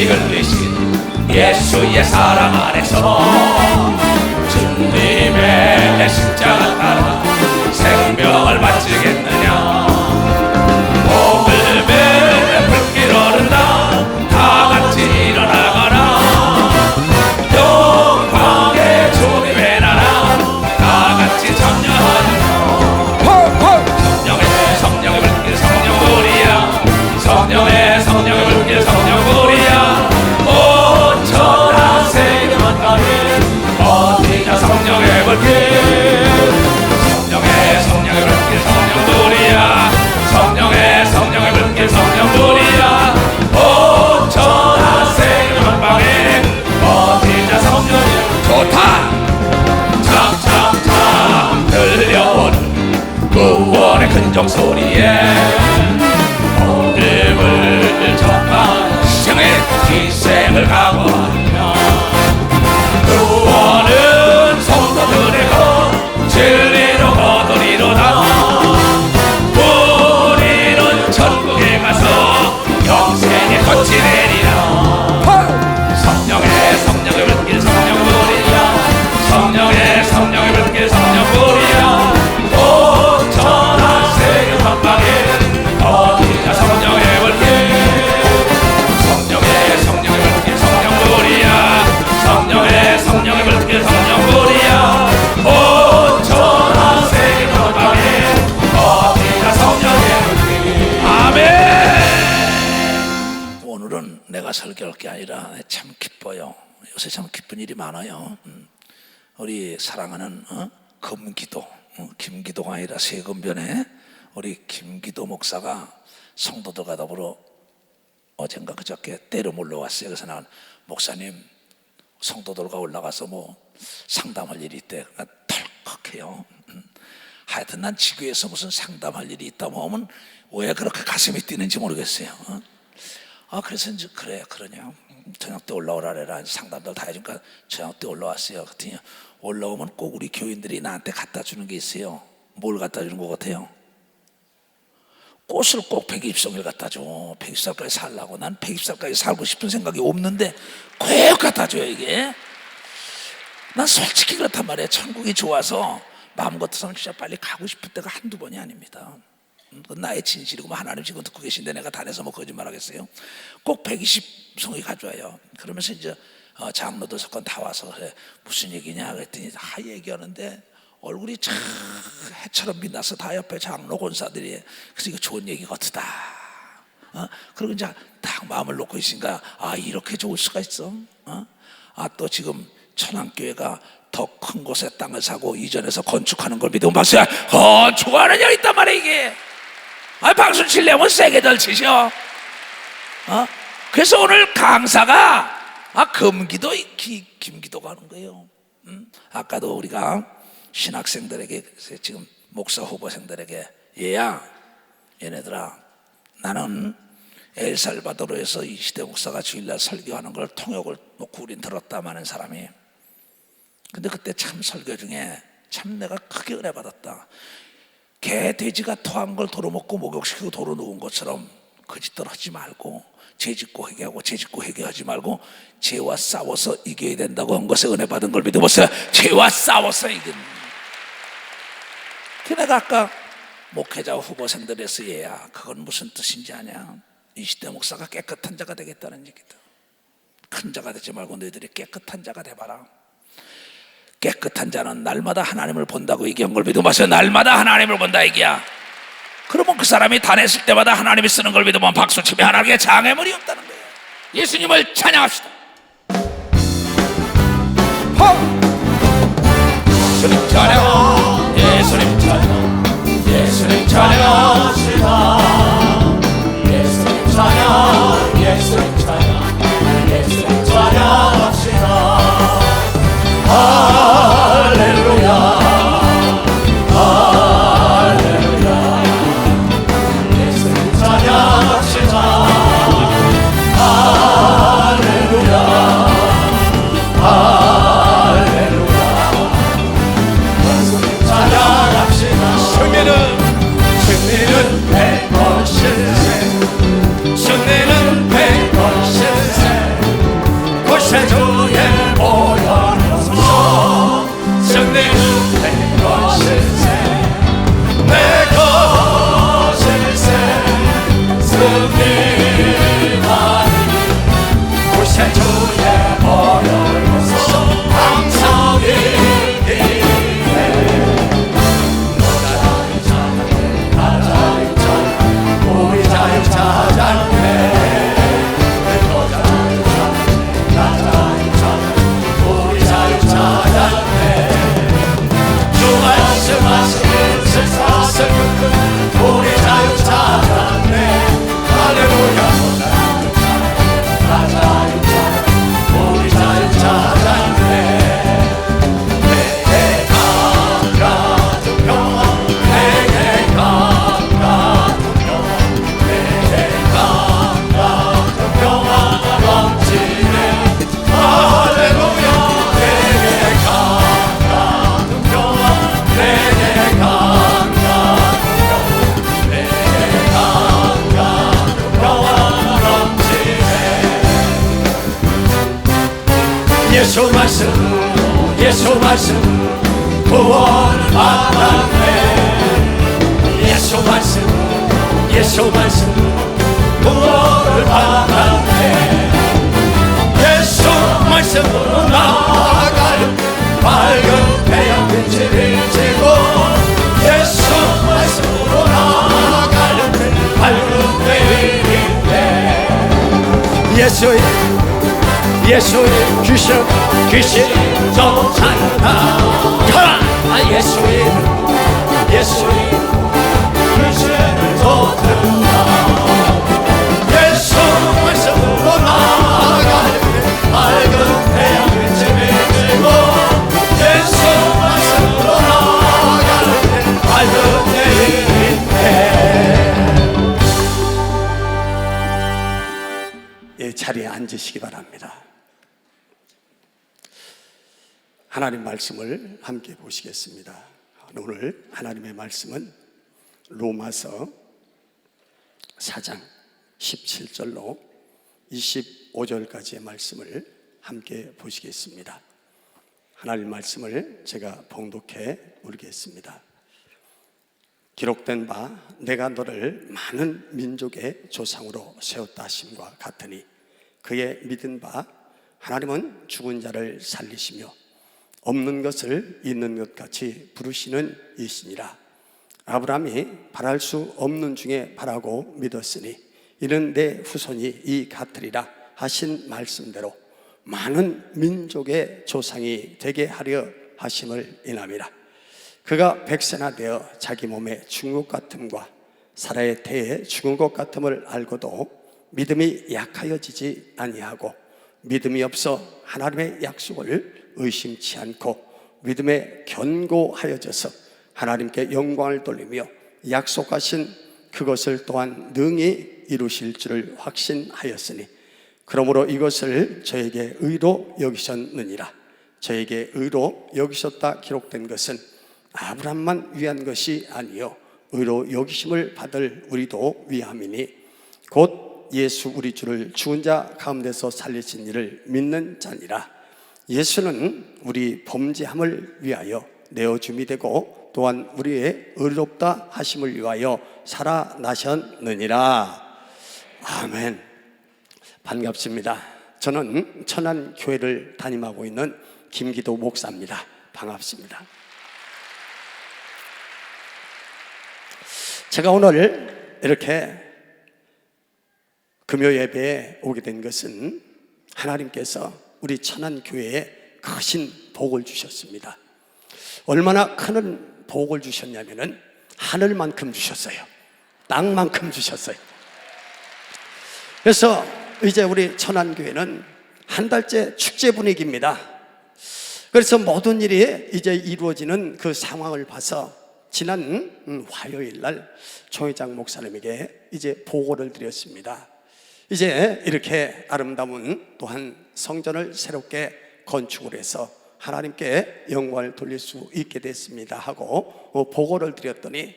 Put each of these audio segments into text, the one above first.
피 흘리신 예수의 사랑 안에서 주님의 십자가 따라 생명을 바치겠느냐. 오늘의 불길 오른다 다 같이 일어나거라. 영광의 주님의 나라 다 같이 참여하여 성령의 불길 성령불이야. 성령의 불길 성령불이야. 온 천하 세계만 가는 어디냐 성령의 불길. 성령의 불길 성령불이야. 성령의 불길 성령불이야. 온 천하 세계만 방에 어디냐 성령의. 좋다. 참참참 들려오는 구원의 큰 종소리에 복음을 전파 희생을 각오하며 구원은 성도들의 것 진리로 거두리로다. 우리는 천국에 가서 영생의 꽃이 내리라. 성령의 불길 성령불이야. 성령의 불길 성령불이야. 온 천하 세계 만방에 어디냐 성령의 불길. 성령의 불길 성령불이야. 온 천하 세계 만방에 어디냐 성령의 불길. 아멘. 오늘은 내가 설교할 게 아니라 참 기뻐요. 요새 참 기쁜 일이 많아요. 우리 사랑하는 금기도, 김기도가 아니라 세금변에 우리 김기도 목사가 성도들과 더불어 어젠가 그저께 때려 몰러왔어요. 그래서 나는 목사님 성도들과 올라가서 뭐 상담할 일이 있대. 덜컥해요. 하여튼 난 지구에서 무슨 상담할 일이 있다 하면 왜 그렇게 가슴이 뛰는지 모르겠어요. 그래서 이제 그래 그러냐 저녁 때 올라오라래라. 상담들 다 해주니까 저녁 때 올라왔어요. 그랬더니 올라오면 꼭 우리 교인들이 나한테 갖다 주는 게 있어요. 뭘 갖다 주는 것 같아요? 꽃을 꼭 120송이를 갖다 줘. 120살까지 살라고. 난 120살까지 살고 싶은 생각이 없는데 꼭 갖다 줘요 이게. 난 솔직히 그렇단 말이에요. 천국이 좋아서 마음 같아서는 진짜 빨리 가고 싶을 때가 한두 번이 아닙니다. 그건 나의 진실이고 하나님 지금 듣고 계신데 내가 다내서 뭐 거짓말 하겠어요? 꼭 120송이 가져와요. 그러면서 이제 장로들 석권 다 와서 그래, 무슨 얘기냐 그랬더니 다 얘기하는데 얼굴이 참 해처럼 빛나서 다 옆에 장로 권사들이. 그래서 이거 좋은 얘기 같다. 그리고 이제 딱 마음을 놓고 있으니까 이렇게 좋을 수가 있어. 또 지금 천안교회가 더 큰 곳에 땅을 사고 이전에서 건축하는 걸 믿으면 박수야. 건축하는 일 있단 말이야 이게. 박수 치려면 세게들 치셔. 그래서 오늘 강사가 금기도 김기도가 하는 거예요. 아까도 우리가 신학생들에게 지금 목사 후보생들에게 얘네들아 나는 엘살바도르에서 이시대 목사가 주일날 설교하는 걸 통역을 놓고 우린 들었다 많은 사람이. 근데 그때 참 설교 중에 참 내가 크게 은혜 받았다. 개 돼지가 토한 걸 도로 먹고 목욕시키고 도로 놓은 것처럼 거짓들 하지 말고 죄짓고 회개하고 죄짓고 회개하지 말고 죄와 싸워서 이겨야 된다고 한 것에 은혜 받은 걸 믿어보세요. 죄와 싸워서 이긴. 그 내가 아까 목회자 후보생들에서 얘야 그건 무슨 뜻인지 아냐. 이시대 목사가 깨끗한 자가 되겠다는 얘기다. 큰 자가 되지 말고 너희들이 깨끗한 자가 돼봐라. 깨끗한 자는 날마다 하나님을 본다고 얘기한 걸 믿어보세요. 날마다 하나님을 본다 얘기야. 그러면 그 사람이 다녔을 때마다 하나님이 쓰는 걸 믿으면 박수치며 하나님께 장애물이 없다는 거예요. 예수님을 찬양합시다. 예수님 찬양, 예수님 찬양, 예수님 찬양합시다. 예수님 찬양, 예수님 찬양, 예수님 찬양합시다. 할렐루야. 승리는 백번 실세. 예수 말씀으로 예수 말씀으로 구원을 받았네. 예수 말씀으로 예수 말씀으로 구원을 받았네. 예수 말씀으로 나아가는 밝은 태양빛을 지고 예수 말씀으로 나아가는 밝은 태양빛 예수의 귀신이 쫓아낸다. 예수의 귀신을 쫓아낸다. 예수 말씀으로 나아가는 밝은 태양빛을 비추고 예수 말씀으로 나아가는 밝은 태양빛. 자리에 앉으시기 바랍니다. 하나님 말씀을 함께 보시겠습니다. 오늘 하나님의 말씀은 로마서 4장 17절로 25절까지의 말씀을 함께 보시겠습니다. 하나님 말씀을 제가 봉독해 보겠습니다. 기록된 바 내가 너를 많은 민족의 조상으로 세웠다 하심과 같으니 그의 믿은 바 하나님은 죽은 자를 살리시며 없는 것을 있는 것 같이 부르시는 이시니라. 아브라함이 바랄 수 없는 중에 바라고 믿었으니 이는 내 후손이 이 같으리라 하신 말씀대로 많은 민족의 조상이 되게 하려 하심을 인함이라. 그가 백세나 되어 자기 몸에 죽은 것 같음과 사라의 태에 죽은 것 같음을 알고도 믿음이 약하여지지 아니하고 믿음이 없어 하나님의 약속을 의심치 않고 믿음에 견고하여져서 하나님께 영광을 돌리며 약속하신 그것을 또한 능히 이루실 줄을 확신하였으니 그러므로 이것을 저에게 의로 여기셨느니라. 저에게 의로 여기셨다 기록된 것은 아브라함만 위한 것이 아니요 의로 여기심을 받을 우리도 위함이니 곧 예수 우리 주를 죽은 자 가운데서 살리신 이를 믿는 자니라. 예수는 우리 범죄함을 위하여 내어줌이 되고 또한 우리의 의롭다 하심을 위하여 살아나셨느니라. 아멘. 반갑습니다. 저는 천안교회를 담임하고 있는 김기도 목사입니다. 반갑습니다. 제가 오늘 이렇게 금요 예배에 오게 된 것은 하나님께서 우리 천안교회에 크신 복을 주셨습니다. 얼마나 큰 복을 주셨냐면은 하늘만큼 주셨어요. 땅만큼 주셨어요. 그래서 이제 우리 천안교회는 한 달째 축제 분위기입니다. 그래서 모든 일이 이제 이루어지는 그 상황을 봐서 지난 화요일 날 총회장 목사님에게 이제 보고를 드렸습니다. 이제 이렇게 아름다운 또한 성전을 새롭게 건축을 해서 하나님께 영광을 돌릴 수 있게 됐습니다 하고 보고를 드렸더니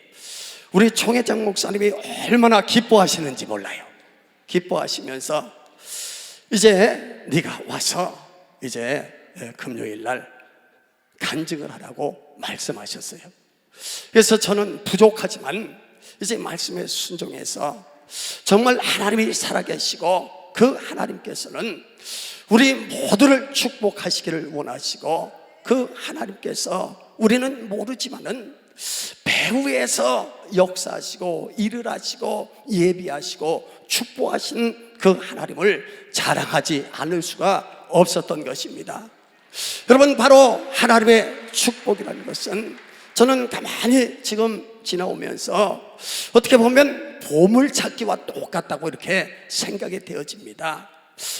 우리 총회장 목사님이 얼마나 기뻐하시는지 몰라요. 기뻐하시면서 이제 네가 와서 이제 금요일 날 간증을 하라고 말씀하셨어요. 그래서 저는 부족하지만 이제 말씀에 순종해서 정말 하나님이 살아계시고 그 하나님께서는 우리 모두를 축복하시기를 원하시고 그 하나님께서 우리는 모르지만은 배후에서 역사하시고 일을 하시고 예비하시고 축복하신 그 하나님을 자랑하지 않을 수가 없었던 것입니다. 여러분, 바로 하나님의 축복이라는 것은 저는 가만히 지금 지나오면서 어떻게 보면 보물찾기와 똑같다고 이렇게 생각이 되어집니다.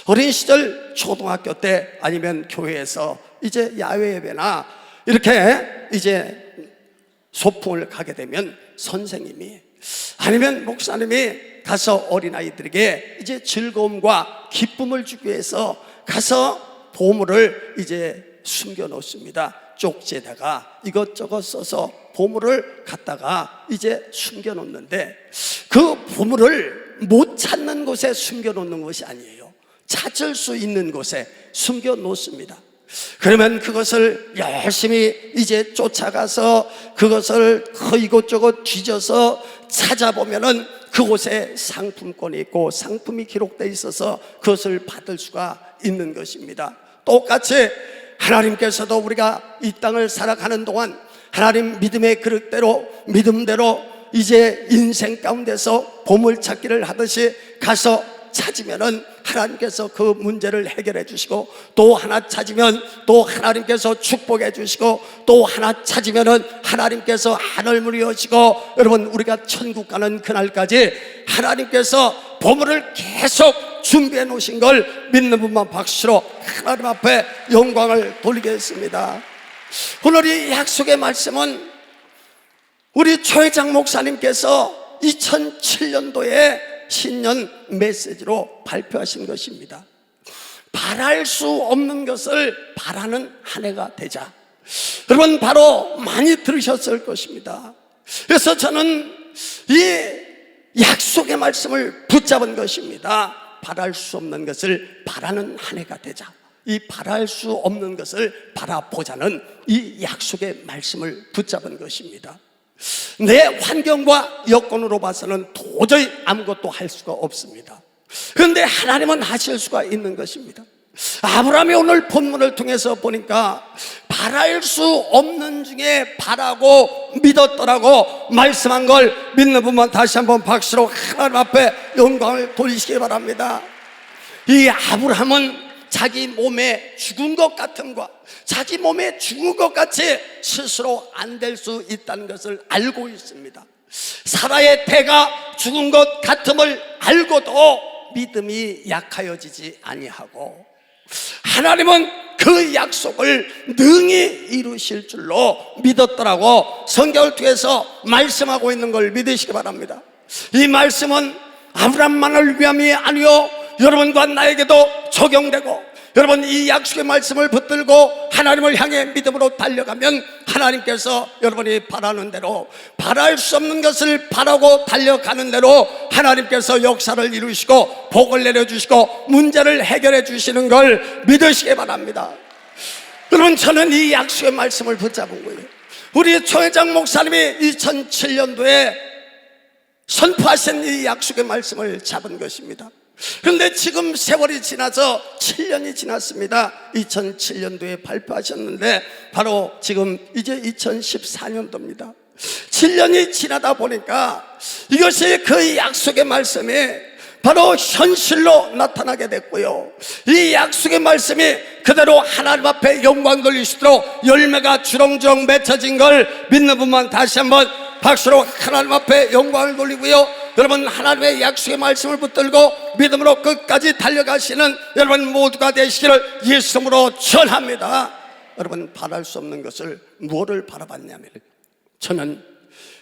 어린 시절 초등학교 때 아니면 교회에서 이제 야외 예배나 이렇게 이제 소풍을 가게 되면 선생님이 아니면 목사님이 가서 어린아이들에게 이제 즐거움과 기쁨을 주기 위해서 가서 보물을 이제 숨겨 놓습니다. 쪽지에다가 이것저것 써서 보물을 갖다가 이제 숨겨 놓는데 그 보물을 못 찾는 곳에 숨겨 놓는 것이 아니에요. 찾을 수 있는 곳에 숨겨 놓습니다. 그러면 그것을 열심히 이제 쫓아가서 그것을 이곳저곳 뒤져서 찾아보면은 그곳에 상품권이 있고 상품이 기록되어 있어서 그것을 받을 수가 있는 것입니다. 똑같이 하나님께서도 우리가 이 땅을 살아가는 동안 하나님 믿음의 그릇대로 믿음대로 이제 인생 가운데서 보물찾기를 하듯이 가서 찾으면은 하나님께서 그 문제를 해결해 주시고, 또 하나 찾으면 또 하나님께서 축복해 주시고, 또 하나 찾으면은 하나님께서 하늘문을 여시고, 여러분 우리가 천국 가는 그날까지 하나님께서 보물을 계속 준비해 놓으신 걸 믿는 분만 박수로 하나님 앞에 영광을 돌리겠습니다. 오늘 이 약속의 말씀은 우리 최회장 목사님께서 2007년도에 신년 메시지로 발표하신 것입니다. 바랄 수 없는 것을 바라는 한 해가 되자. 여러분 바로 많이 들으셨을 것입니다. 그래서 저는 이 약속의 말씀을 붙잡은 것입니다. 바랄 수 없는 것을 바라는 한 해가 되자. 이 바랄 수 없는 것을 바라보자는 이 약속의 말씀을 붙잡은 것입니다. 내 환경과 여건으로 봐서는 도저히 아무것도 할 수가 없습니다. 그런데 하나님은 하실 수가 있는 것입니다. 아브라함이 오늘 본문을 통해서 보니까 바랄 수 없는 중에 바라고 믿었더라고 말씀한 걸 믿는 분만 다시 한번 박수로 하나님 앞에 영광을 돌리시기 바랍니다. 이 아브라함은 자기 몸에 죽은 것 같음과 자기 몸에 죽은 것 같이 스스로 안 될 수 있다는 것을 알고 있습니다. 사라의 태가 죽은 것 같음을 알고도 믿음이 약하여지지 아니하고, 하나님은 그 약속을 능히 이루실 줄로 믿었더라고 성경을 통해서 말씀하고 있는 걸 믿으시기 바랍니다. 이 말씀은 아브라함만을 위함이 아니요 여러분과 나에게도 적용되고, 여러분 이 약속의 말씀을 붙들고 하나님을 향해 믿음으로 달려가면 하나님께서 여러분이 바라는 대로, 바랄 수 없는 것을 바라고 달려가는 대로 하나님께서 역사를 이루시고 복을 내려주시고 문제를 해결해 주시는 걸 믿으시기 바랍니다. 여러분 저는 이 약속의 말씀을 붙잡은 거예요. 우리 최회장 목사님이 2007년도에 선포하신 이 약속의 말씀을 잡은 것입니다. 그런데 지금 세월이 지나서 7년이 지났습니다. 2007년도에 발표하셨는데 바로 지금 이제 2014년도입니다. 7년이 지나다 보니까 이것이 그 약속의 말씀이 바로 현실로 나타나게 됐고요, 이 약속의 말씀이 그대로 하나님 앞에 영광 돌리시도록 열매가 주렁주렁 맺혀진 걸 믿는 분만 다시 한번 박수로 하나님 앞에 영광을 돌리고요, 여러분 하나님의 약속의 말씀을 붙들고 믿음으로 끝까지 달려가시는 여러분 모두가 되시기를 예수님으로 전합니다. 여러분 바랄 수 없는 것을 무엇을 바라봤냐면, 저는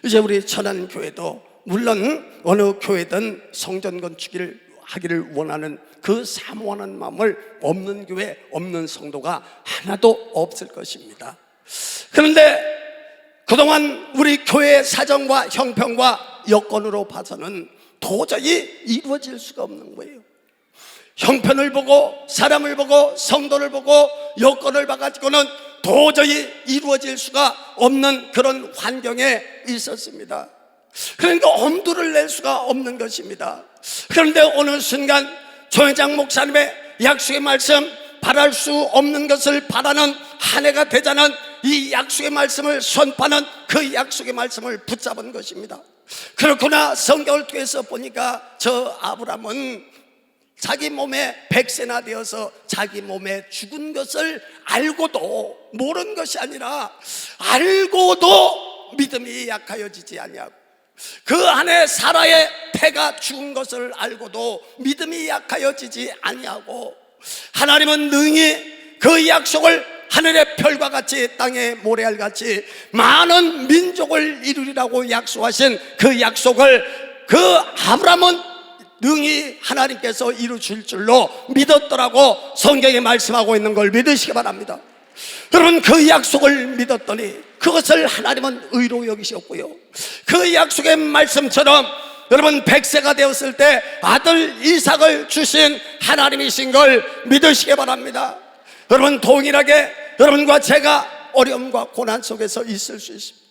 이제 우리 천안교회도 물론 어느 교회든 성전 건축을 하기를 원하는 그 사모하는 마음을 없는 교회 없는 성도가 하나도 없을 것입니다. 그런데 그동안 우리 교회의 사정과 형편과 여건으로 봐서는 도저히 이루어질 수가 없는 거예요. 형편을 보고 사람을 보고 성도를 보고 여건을 봐가지고는 도저히 이루어질 수가 없는 그런 환경에 있었습니다. 그러니까 엄두를 낼 수가 없는 것입니다. 그런데 어느 순간 조회장 목사님의 약속의 말씀, 바랄 수 없는 것을 바라는 한 해가 되자는 이 약속의 말씀을 선포하는 그 약속의 말씀을 붙잡은 것입니다. 그렇구나. 성경을 통해서 보니까 저 아브라함은 자기 몸에 100세나 되어서 자기 몸에 죽은 것을 알고도, 모르는 것이 아니라 알고도 믿음이 약하여지지 아니하고, 그 안에 사라의 태가 죽은 것을 알고도 믿음이 약하여지지 아니하고, 하나님은 능히 그 약속을 하늘의 별과 같이 땅의 모래알같이 많은 민족을 이루리라고 약속하신 그 약속을 그 아브라함은 능히 하나님께서 이루실 줄로 믿었더라고 성경에 말씀하고 있는 걸 믿으시기 바랍니다. 여러분 그 약속을 믿었더니 그것을 하나님은 의로 여기셨고요, 그 약속의 말씀처럼 여러분 100세가 되었을 때 아들 이삭을 주신 하나님이신 걸 믿으시기 바랍니다. 여러분, 동일하게 여러분과 제가 어려움과 고난 속에서 있을 수 있습니다.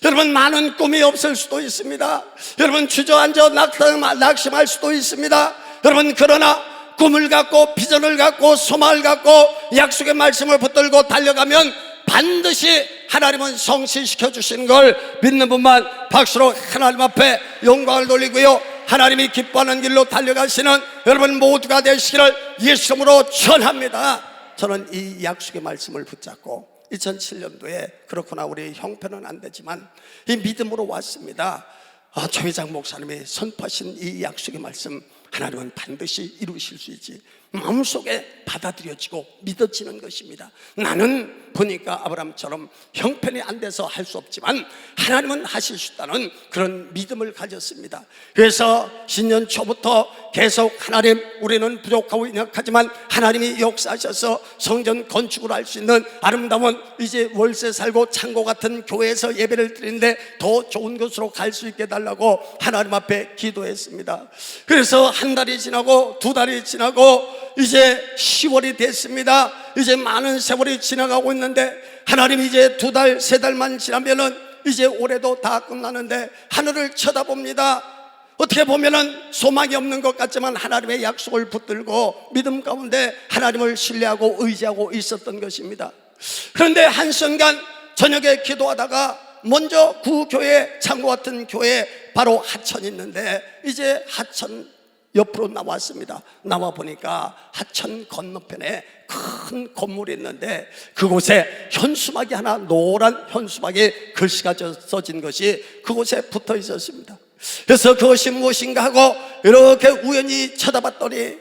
여러분, 많은 꿈이 없을 수도 있습니다. 여러분, 주저앉아 낙심할 수도 있습니다. 여러분, 그러나 꿈을 갖고 비전을 갖고 소망을 갖고 약속의 말씀을 붙들고 달려가면 반드시 하나님은 성취시켜 주시는 걸 믿는 분만 박수로 하나님 앞에 영광을 돌리고요, 하나님이 기뻐하는 길로 달려가시는 여러분 모두가 되시기를 예수 이름으로 축원합니다. 저는 이 약속의 말씀을 붙잡고 2007년도에 그렇구나, 우리 형편은 안 되지만 이 믿음으로 왔습니다. 조 회장 목사님이 선포하신 이 약속의 말씀 하나님은 반드시 이루실 수 있지, 마음속에 받아들여지고 믿어지는 것입니다. 나는 보니까 아브라함처럼 형편이 안 돼서 할 수 없지만 하나님은 하실 수 있다는 그런 믿음을 가졌습니다. 그래서 신년 초부터 계속 하나님, 우리는 부족하고 연약하지만 하나님이 역사하셔서 성전 건축을 할 수 있는 아름다운 이제 월세 살고 창고 같은 교회에서 예배를 드리는데 더 좋은 곳으로 갈 수 있게 해달라고 하나님 앞에 기도했습니다. 그래서 한 달이 지나고 두 달이 지나고 이제 10월이 됐습니다. 이제 많은 세월이 지나가고 있는데 하나님, 이제 두 달, 세 달만 지나면은 이제 올해도 다 끝나는데 하늘을 쳐다봅니다. 어떻게 보면은 소망이 없는 것 같지만 하나님의 약속을 붙들고 믿음 가운데 하나님을 신뢰하고 의지하고 있었던 것입니다. 그런데 한순간 저녁에 기도하다가 먼저 그 교회, 창고 같은 교회 바로 하천이 있는데 이제 하천 옆으로 나왔습니다. 나와 보니까 하천 건너편에 큰 건물이 있는데 그곳에 현수막이 하나, 노란 현수막에 글씨가 써진 것이 그곳에 붙어 있었습니다. 그래서 그것이 무엇인가 하고 이렇게 우연히 쳐다봤더니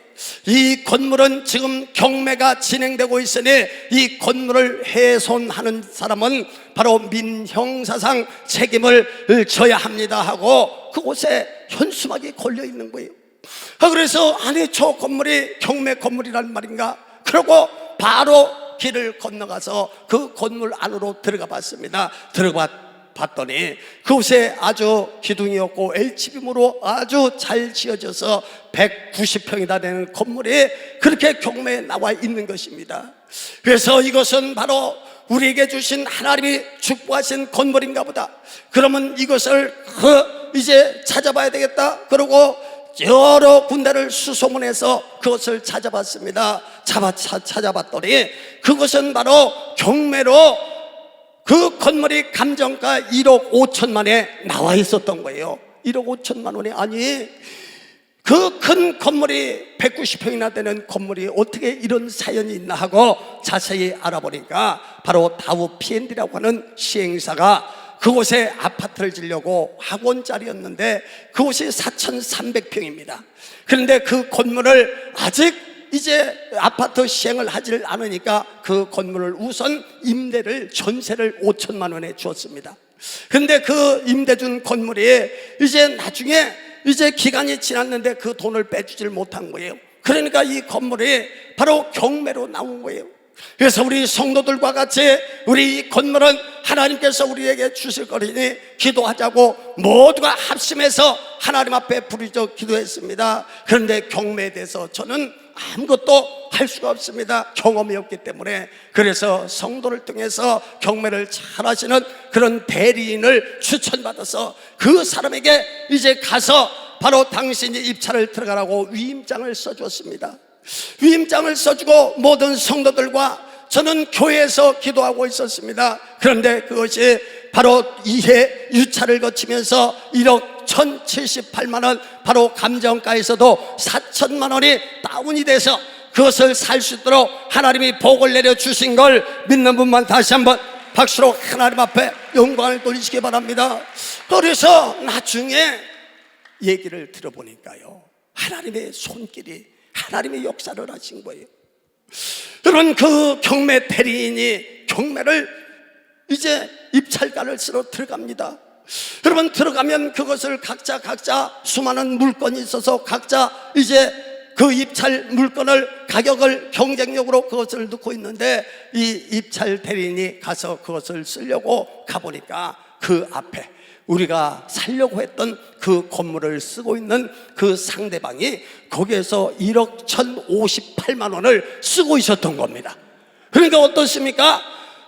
이 건물은 지금 경매가 진행되고 있으니 이 건물을 훼손하는 사람은 바로 민형사상 책임을 져야 합니다 하고 그곳에 현수막이 걸려 있는 거예요. 그래서 아니, 저 건물이 경매 건물이란 말인가? 그러고 바로 길을 건너가서 그 건물 안으로 들어가 봤습니다. 들어가 봤더니 그곳에 아주 기둥이 없고 H빔으로 아주 잘 지어져서 190평이나 되는 건물이 그렇게 경매에 나와 있는 것입니다. 그래서 이것은 바로 우리에게 주신 하나님이 축복하신 건물인가 보다. 그러면 이것을 이제 찾아봐야 되겠다. 그러고 여러 군데를 수소문해서 그것을 찾아봤습니다. 찾아봤더니 그것은 바로 경매로 그 건물이 감정가 1억 5천만에 나와 있었던 거예요. 1억 5천만 원이, 아니 그 큰 건물이 190평이나 되는 건물이 어떻게 이런 사연이 있나 하고 자세히 알아보니까 바로 다우 P&D라고 하는 시행사가 그곳에 아파트를 지려고 학원짜리였는데 그곳이 4,300평입니다. 그런데 그 건물을 아직 이제 아파트 시행을 하지를 않으니까 그 건물을 우선 임대를, 전세를 5천만 원에 주었습니다. 그런데 그 임대 준 건물이 이제 나중에 이제 기간이 지났는데 그 돈을 빼주질 못한 거예요. 그러니까 이 건물이 바로 경매로 나온 거예요. 그래서 우리 성도들과 같이 우리 이 건물은 하나님께서 우리에게 주실 거리니 기도하자고 모두가 합심해서 하나님 앞에 부르짖어 기도했습니다. 그런데 경매에 대해서 저는 아무것도 할 수가 없습니다. 경험이 없기 때문에. 그래서 성도를 통해서 경매를 잘 하시는 그런 대리인을 추천받아서 그 사람에게 이제 가서 바로 당신이 입찰을 들어가라고 위임장을 써주었습니다. 위임장을 써주고 모든 성도들과 저는 교회에서 기도하고 있었습니다. 그런데 그것이 바로 2회 유찰을 거치면서 1억 1,078만 원, 바로 감정가에서도 4천만 원이 다운이 돼서 그것을 살 수 있도록 하나님이 복을 내려주신 걸 믿는 분만 다시 한번 박수로 하나님 앞에 영광을 돌리시기 바랍니다. 그래서 나중에 얘기를 들어보니까요, 하나님의 손길이, 하나님의 역사를 하신 거예요. 여러분, 그 경매 대리인이 경매를 이제 입찰가를 쓰러 들어갑니다. 여러분, 들어가면 그것을 각자 수많은 물건이 있어서 각자 이제 그 입찰 물건을 가격을 경쟁력으로 그것을 넣고 있는데 이 입찰 대리인이 가서 그것을 쓰려고 가보니까 그 앞에 우리가 살려고 했던 그 건물을 쓰고 있는 그 상대방이 거기에서 1억 1,058만 원을 쓰고 있었던 겁니다. 그러니까 어떻습니까?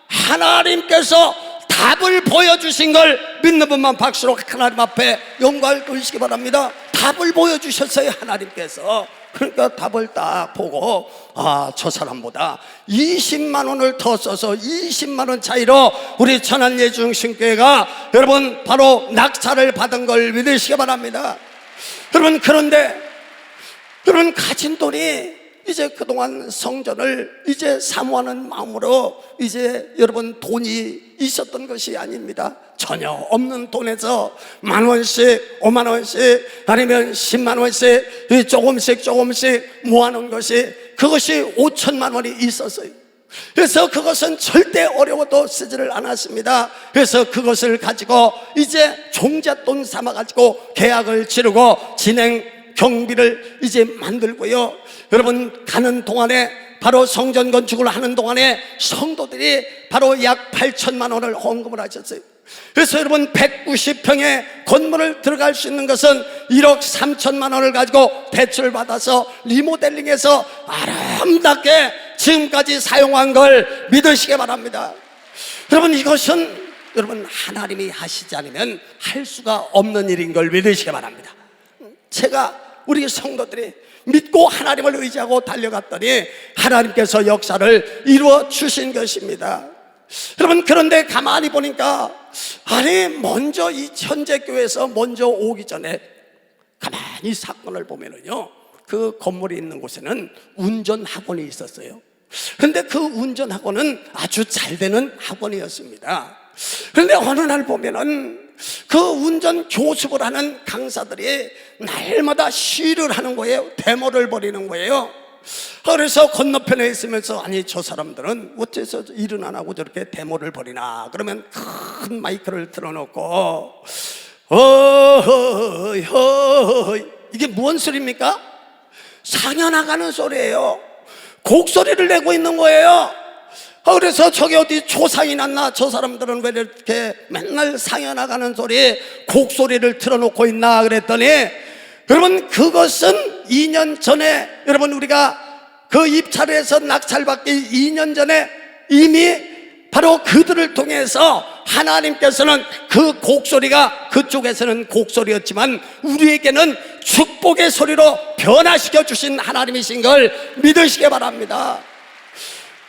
하나님께서 답을 보여주신 걸 믿는 분만 박수로 하나님 앞에 영광을 돌리시기 바랍니다. 답을 보여주셨어요, 하나님께서. 그러니까 답을 딱 보고, 아, 저 사람보다 20만 원을 더 써서 20만 원 차이로 우리 천안예중신교회가 여러분 바로 낙찰을 받은 걸 믿으시기 바랍니다. 여러분, 그런데 여러분 가진 돈이 이제 그동안 성전을 이제 사모하는 마음으로 이제 여러분 돈이 있었던 것이 아닙니다. 전혀 없는 돈에서 10,000원씩 50,000원씩 아니면 100,000원씩 조금씩 모아놓은 것이, 그것이 5천만 원이 있었어요. 그래서 그것은 절대 어려워도 쓰지를 않았습니다. 그래서 그것을 가지고 이제 종잣돈 삼아가지고 계약을 치르고 진행 경비를 이제 만들고요. 여러분 가는 동안에, 바로 성전 건축을 하는 동안에 성도들이 바로 약 8천만 원을 헌금을 하셨어요. 그래서 여러분 190평의 건물을 들어갈 수 있는 것은 1억 3천만 원을 가지고 대출을 받아서 리모델링해서 아름답게 지금까지 사용한 걸 믿으시기 바랍니다. 여러분, 이것은 여러분 하나님이 하시지 않으면 할 수가 없는 일인 걸 믿으시기 바랍니다. 제가 우리 성도들이 믿고 하나님을 의지하고 달려갔더니 하나님께서 역사를 이루어 주신 것입니다. 여러분, 그런데 가만히 보니까, 아니 먼저 이 현재교회에서 먼저 오기 전에 가만히 사건을 보면은요, 그 건물이 있는 곳에는 운전학원이 있었어요. 그런데 그 운전학원은 아주 잘 되는 학원이었습니다. 그런데 어느 날 보면은 그 운전 교습을 하는 강사들이 날마다 시위를 하는 거예요. 데모를 벌이는 거예요. 그래서 건너편에 있으면서, 아니 저 사람들은 어째서 일은 안 하고 저렇게 데모를 벌이나. 그러면 큰 마이크를 틀어놓고 어허이, 이게 무슨 소리입니까? 상여 나가는 소리예요. 곡소리를 내고 있는 거예요. 그래서 저기 어디 조상이 났나, 저 사람들은 왜 이렇게 맨날 상여 나가는 소리, 곡소리를 틀어놓고 있나 그랬더니, 여러분 그것은 2년 전에 여러분 우리가 그 입찰을 해서 낙찰받기 2년 전에 이미 바로 그들을 통해서 하나님께서는 그 곡소리가 그쪽에서는 곡소리였지만 우리에게는 축복의 소리로 변화시켜 주신 하나님이신 걸 믿으시기 바랍니다.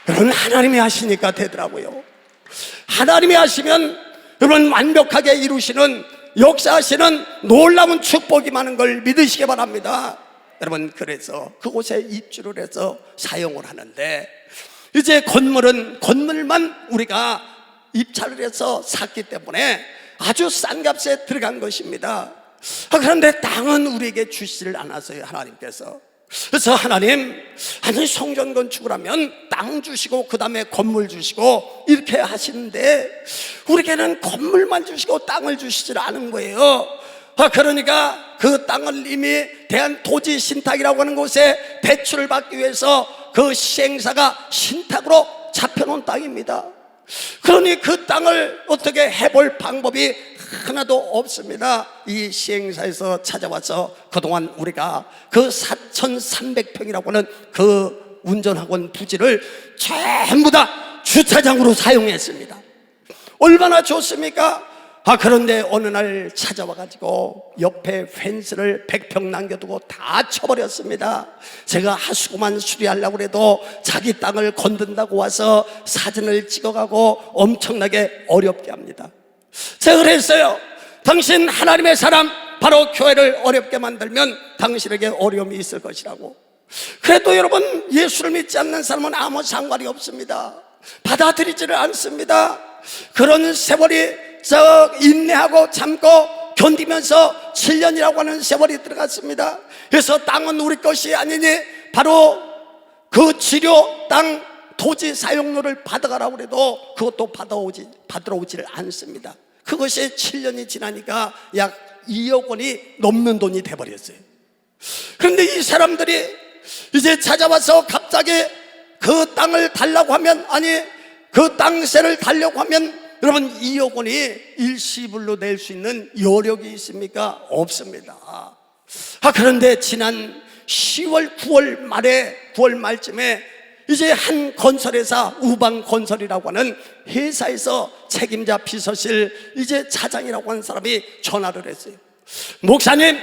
여러분, 하나님이 하시니까 되더라고요. 하나님이 하시면 여러분 완벽하게 이루시는, 역사하시는 놀라운 축복이 많은 걸 믿으시기 바랍니다. 여러분, 그래서 그곳에 입주를 해서 사용을 하는데, 이제 건물만 우리가 입찰을 해서 샀기 때문에 아주 싼 값에 들어간 것입니다. 그런데 땅은 우리에게 주시지를 않았어요, 하나님께서. 그래서 하나님, 아니 성전 건축을 하면 땅 주시고 그 다음에 건물 주시고 이렇게 하시는데 우리에게는 건물만 주시고 땅을 주시질 않은 거예요. 그러니까 그 땅을 이미 대한토지신탁이라고 하는 곳에 대출을 받기 위해서 그 시행사가 신탁으로 잡혀놓은 땅입니다. 그러니 그 땅을 어떻게 해볼 방법이 하나도 없습니다. 이 시행사에서 찾아와서 그동안 우리가 그 4,300평이라고 하는 그 운전학원 부지를 전부 다 주차장으로 사용했습니다. 얼마나 좋습니까? 그런데 어느 날 찾아와가지고 옆에 펜스를 100평 남겨두고 다 쳐버렸습니다. 제가 하수구만 수리하려고 해도 자기 땅을 건든다고 와서 사진을 찍어가고 엄청나게 어렵게 합니다. 제가 그랬어요. 당신 하나님의 사람, 바로 교회를 어렵게 만들면 당신에게 어려움이 있을 것이라고. 그래도 여러분, 예수를 믿지 않는 사람은 아무 상관이 없습니다. 받아들이지를 않습니다. 그런 세월이 인내하고 참고 견디면서 7년이라고 하는 세월이 들어갔습니다. 그래서 땅은 우리 것이 아니니 바로 그 치료 땅 토지 사용료를 받아가라고 해도 그것도 받으러 오지를 않습니다. 그것이 7년이 지나니까 약 2억 원이 넘는 돈이 돼버렸어요. 그런데 이 사람들이 이제 찾아와서 갑자기 그 땅을 달라고 하면, 아니 그 땅세를 달려고 하면 여러분 2억 원이 일시불로 낼 수 있는 여력이 있습니까? 없습니다. 그런데 지난 10월 9월 말쯤에 이제 한 건설회사, 우방건설이라고 하는 회사에서 책임자 비서실 이제 차장이라고 하는 사람이 전화를 했어요. 목사님,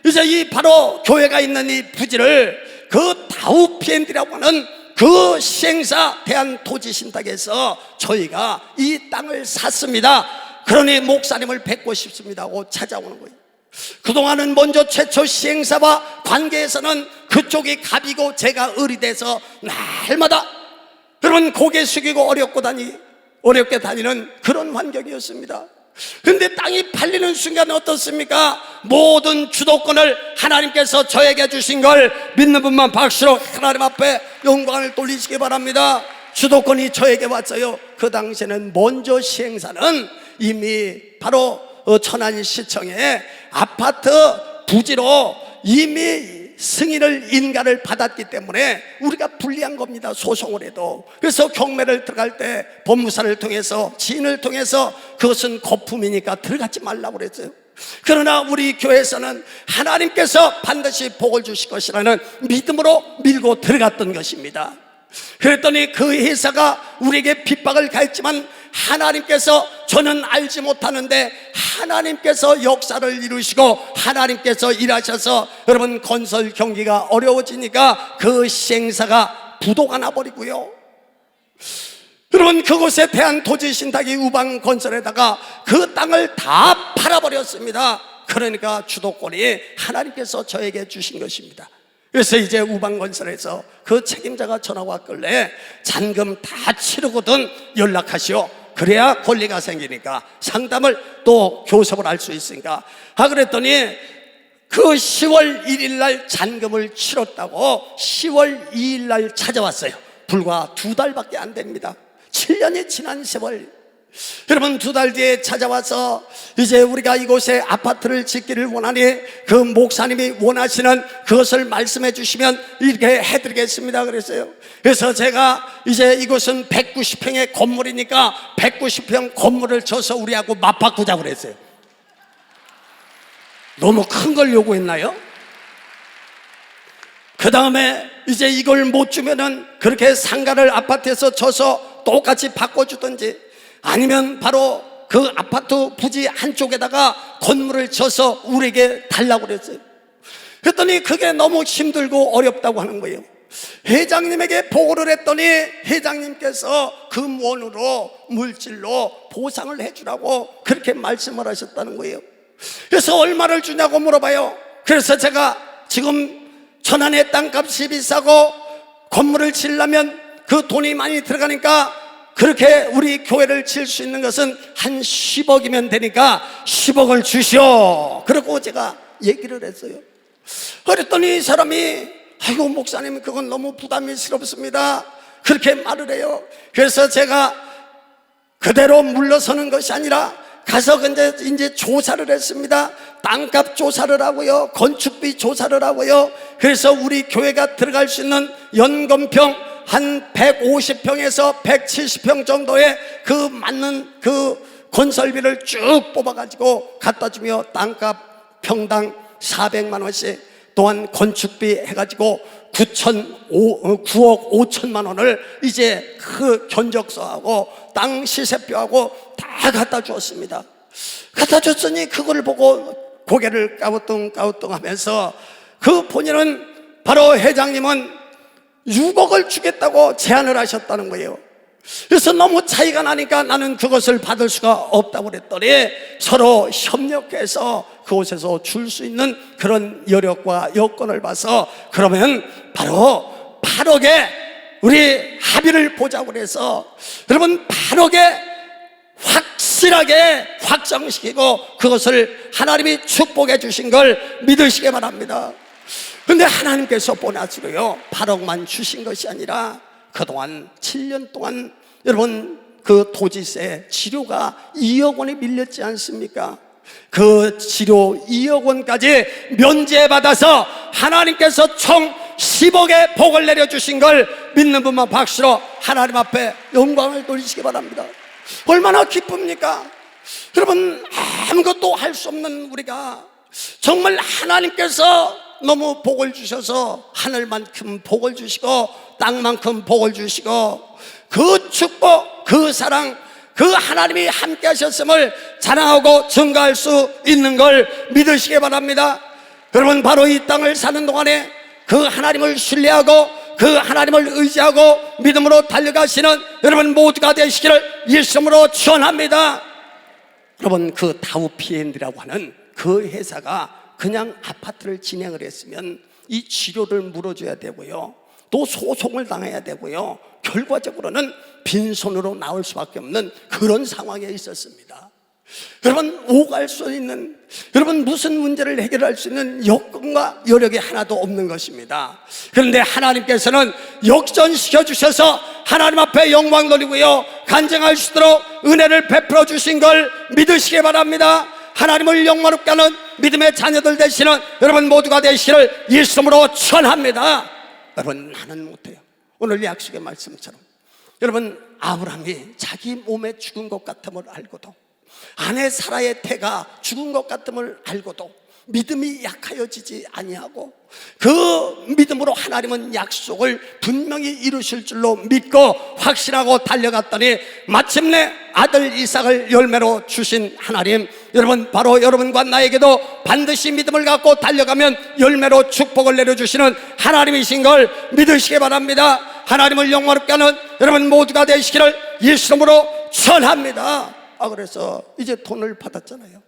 이제 이 바로 교회가 있는 이 부지를 그 다우 PMD라고 하는 그 시행사 대한토지신탁에서 저희가 이 땅을 샀습니다. 그러니 목사님을 뵙고 싶습니다 하고 찾아오는 거예요. 그동안은 먼저 최초 시행사와 관계에서는 그쪽이 갑이고 제가 을이 돼서 날마다 여러분 고개 숙이고 어렵게 다니는 그런 환경이었습니다. 근데 땅이 팔리는 순간 어떻습니까? 모든 주도권을 하나님께서 저에게 주신 걸 믿는 분만 박수로 하나님 앞에 영광을 돌리시기 바랍니다. 주도권이 저에게 왔어요. 그 당시에는 먼저 시행사는 이미 바로 천안시청에 아파트 부지로 이미 승인을 인가를 받았기 때문에 우리가 불리한 겁니다. 소송을 해도. 그래서 경매를 들어갈 때 법무사를 통해서 지인을 통해서 그것은 거품이니까 들어가지 말라고 그랬어요. 그러나 우리 교회에서는 하나님께서 반드시 복을 주실 것이라는 믿음으로 밀고 들어갔던 것입니다. 그랬더니 그 회사가 우리에게 핍박을 가했지만 하나님께서, 저는 알지 못하는데 하나님께서 역사를 이루시고 하나님께서 일하셔서 여러분 건설 경기가 어려워지니까 그 시행사가 부도가 나버리고요. 여러분 그곳에 대한토지신탁이 우방건설에다가 그 땅을 다 팔아버렸습니다. 그러니까 주도권이 하나님께서 저에게 주신 것입니다. 그래서 이제 우방건설에서 그 책임자가 전화가 왔길래 잔금 다 치르거든 연락하시오. 그래야 권리가 생기니까 상담을 또 교섭을 할 수 있으니까. 그랬더니 그 10월 1일 날 잔금을 치렀다고 10월 2일 날 찾아왔어요. 불과 2달밖에 안 됩니다. 7년이 지난 세월. 여러분 2달 뒤에 찾아와서 이제 우리가 이곳에 아파트를 짓기를 원하니 그 목사님이 원하시는 그것을 말씀해 주시면 이렇게 해드리겠습니다 그랬어요. 그래서 제가 이제 이곳은 190평의 건물이니까 190평 건물을 쳐서 우리하고 맞바꾸자고 그랬어요. 너무 큰 걸 요구했나요? 그 다음에 이제 이걸 못 주면은 그렇게 상가를 아파트에서 쳐서 똑같이 바꿔주든지 아니면 바로 그 아파트 부지 한쪽에다가 건물을 쳐서 우리에게 달라고 그랬어요. 그랬더니 그게 너무 힘들고 어렵다고 하는 거예요. 회장님에게 보고를 했더니 회장님께서 금원으로 물질로 보상을 해주라고 그렇게 말씀을 하셨다는 거예요. 그래서 얼마를 주냐고 물어봐요. 그래서 제가 지금 천안의 땅값이 비싸고 건물을 지으려면 그 돈이 많이 들어가니까 그렇게 우리 교회를 지을 수 있는 것은 한 10억이면 되니까 10억을 주시오. 그러고 제가 얘기를 했어요. 그랬더니 이 사람이 아이고 목사님 그건 너무 부담스럽습니다 그렇게 말을 해요. 그래서 제가 그대로 물러서는 것이 아니라 가서 이제 조사를 했습니다. 땅값 조사를 하고요, 건축비 조사를 하고요. 그래서 우리 교회가 들어갈 수 있는 연건평 한 150평에서 170평 정도의 그 맞는 그 건설비를 쭉 뽑아가지고 갖다 주며 땅값 평당 400만 원씩, 또한 건축비 해가지고 9억 5천만 원을 이제 그 견적서하고 땅 시세표하고 다 갖다 주었습니다. 갖다 줬으니 그걸 보고 고개를 까우뚱까우뚱 하면서 그 본인은 바로 회장님은 6억을 주겠다고 제안을 하셨다는 거예요. 그래서 너무 차이가 나니까 나는 그것을 받을 수가 없다고 그랬더니 서로 협력해서 그곳에서 줄 수 있는 그런 여력과 여건을 봐서 그러면 바로 8억에 우리 합의를 보자고 그래서 여러분 8억에 확실하게 확정시키고 그것을 하나님이 축복해 주신 걸 믿으시기 바랍니다. 근데 하나님께서 보너스로요 8억만 주신 것이 아니라 그동안 7년 동안 여러분 그 도지세 치료가 2억 원이 밀렸지 않습니까? 그 치료 2억 원까지 면제받아서 하나님께서 총 10억의 복을 내려주신 걸 믿는 분만 박수로 하나님 앞에 영광을 돌리시기 바랍니다. 얼마나 기쁩니까? 여러분 아무것도 할 수 없는 우리가 정말 하나님께서 너무 복을 주셔서 하늘만큼 복을 주시고 땅만큼 복을 주시고 그 축복, 그 사랑, 그 하나님이 함께 하셨음을 자랑하고 증거할 수 있는 걸 믿으시기 바랍니다. 여러분, 바로 이 땅을 사는 동안에 그 하나님을 신뢰하고 그 하나님을 의지하고 믿음으로 달려가시는 여러분 모두가 되시기를 예수님으로 축원합니다. 여러분, 그 다우피엔이라고 하는 그 회사가 그냥 아파트를 진행을 했으면 이 치료를 물어줘야 되고요, 또 소송을 당해야 되고요, 결과적으로는 빈손으로 나올 수밖에 없는 그런 상황에 있었습니다. 여러분, 오갈 수 있는, 여러분 무슨 문제를 해결할 수 있는 여건과 여력이 하나도 없는 것입니다. 그런데 하나님께서는 역전시켜 주셔서 하나님 앞에 영광 돌리고요, 간증할 수 있도록 은혜를 베풀어 주신 걸 믿으시기 바랍니다. 하나님을 영광롭게 하는 믿음의 자녀들 되시는 여러분 모두가 되시기를 예수님으로 축원합니다. 여러분, 나는 못해요. 오늘 약속의 말씀처럼 여러분, 아브라함이 자기 몸에 죽은 것 같음을 알고도, 아내 사라의 태가 죽은 것 같음을 알고도 믿음이 약하여지지 아니하고 그 믿음으로 하나님은 약속을 분명히 이루실 줄로 믿고 확신하고 달려갔더니 마침내 아들 이삭을 열매로 주신 하나님, 여러분 바로 여러분과 나에게도 반드시 믿음을 갖고 달려가면 열매로 축복을 내려주시는 하나님이신 걸 믿으시기 바랍니다. 하나님을 영광롭게 하는 여러분 모두가 되시기를 예수님으로 축원합니다. 그래서 이제 돈을 받았잖아요.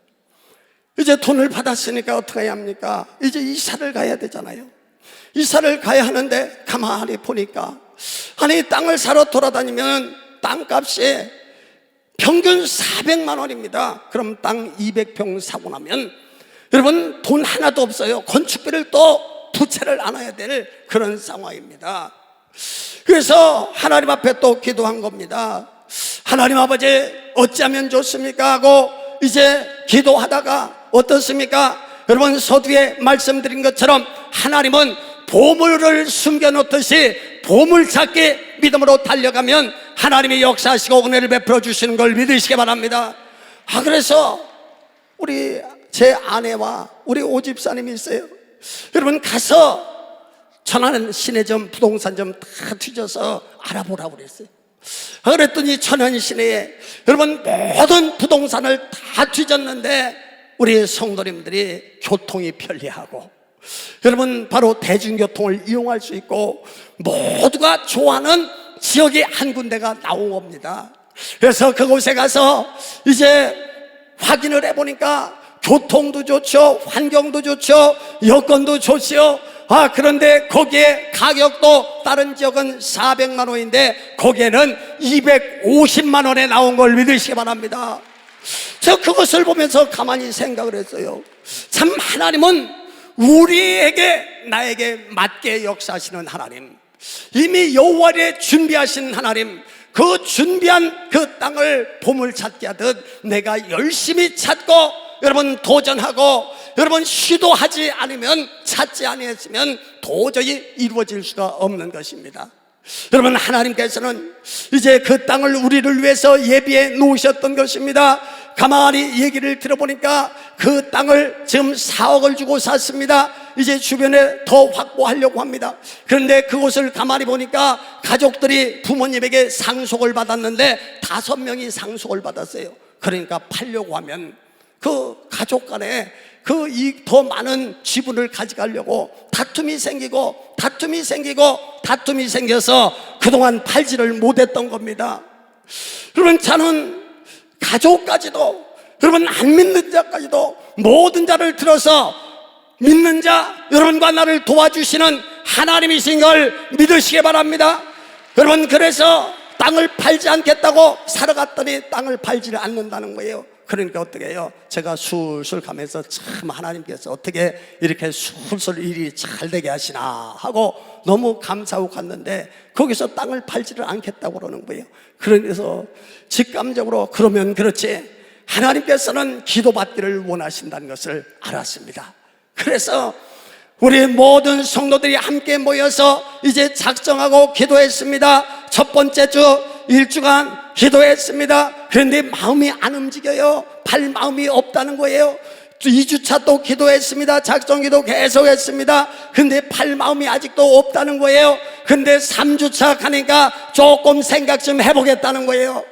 이제 돈을 받았으니까 어떻게 해야 합니까? 이제 이사를 가야 되잖아요. 이사를 가야 하는데 가만히 보니까, 아니 땅을 사러 돌아다니면 땅값이 평균 400만 원입니다. 그럼 땅 200평 사고 나면 여러분 돈 하나도 없어요. 건축비를 또 부채를 안아야 될 그런 상황입니다. 그래서 하나님 앞에 또 기도한 겁니다. 하나님 아버지, 어찌하면 좋습니까 하고 이제 기도하다가 어떻습니까? 여러분, 서두에 말씀드린 것처럼 하나님은 보물을 숨겨놓듯이 보물찾기 믿음으로 달려가면 하나님이 역사하시고 은혜를 베풀어 주시는 걸 믿으시기 바랍니다. 그래서 제 아내와 우리 오집사님이 있어요. 여러분, 가서 천안 시내점 부동산점 다 뒤져서 알아보라고 그랬어요. 그랬더니 천안 시내에 여러분 모든 부동산을 다 뒤졌는데 우리 성도님들이 교통이 편리하고 여러분 바로 대중교통을 이용할 수 있고 모두가 좋아하는 지역이 한 군데가 나온 겁니다. 그래서 그곳에 가서 이제 확인을 해보니까 교통도 좋죠, 환경도 좋죠, 여건도 좋죠. 그런데 거기에 가격도 다른 지역은 400만 원인데 거기에는 250만 원에 나온 걸 믿으시기 바랍니다. 저 그것을 보면서 가만히 생각을 했어요. 참, 하나님은 우리에게, 나에게 맞게 역사하시는 하나님, 이미 여호와를 준비하신 하나님, 그 준비한 그 땅을 보물찾기 하듯 내가 열심히 찾고 여러분 도전하고 여러분 시도하지 않으면, 찾지 아니했으면 도저히 이루어질 수가 없는 것입니다. 여러분, 하나님께서는 이제 그 땅을 우리를 위해서 예비해 놓으셨던 것입니다. 가만히 얘기를 들어보니까 그 땅을 지금 4억을 주고 샀습니다. 이제 주변에 더 확보하려고 합니다. 그런데 그곳을 가만히 보니까 가족들이 부모님에게 상속을 받았는데 5명이 상속을 받았어요. 그러니까 팔려고 하면 그 가족 간에 더 많은 지분을 가져가려고 다툼이 생겨서 그동안 팔지를 못했던 겁니다. 여러분, 저는 가족까지도, 여러분 안 믿는 자까지도 모든 자를 들어서 믿는 자, 여러분과 나를 도와주시는 하나님이신 걸 믿으시기 바랍니다. 여러분, 그래서 땅을 팔지 않겠다고 사러 갔더니 땅을 팔지를 않는다는 거예요. 그러니까 어떻게 해요? 제가 술술 가면서 참 하나님께서 어떻게 이렇게 술술 일이 잘 되게 하시나 하고 너무 감사하고 갔는데 거기서 땅을 팔지를 않겠다고 그러는 거예요. 그래서 직감적으로 그러면 그렇지, 하나님께서는 기도받기를 원하신다는 것을 알았습니다. 그래서 우리 모든 성도들이 함께 모여서 이제 작정하고 기도했습니다. 첫 번째 주 1주간 기도했습니다. 그런데 마음이 안 움직여요. 팔 마음이 없다는 거예요. 2주차 또 기도했습니다. 작정기도 계속했습니다. 근데 팔 마음이 아직도 없다는 거예요. 근데 3주차 가니까 조금 생각 좀 해보겠다는 거예요.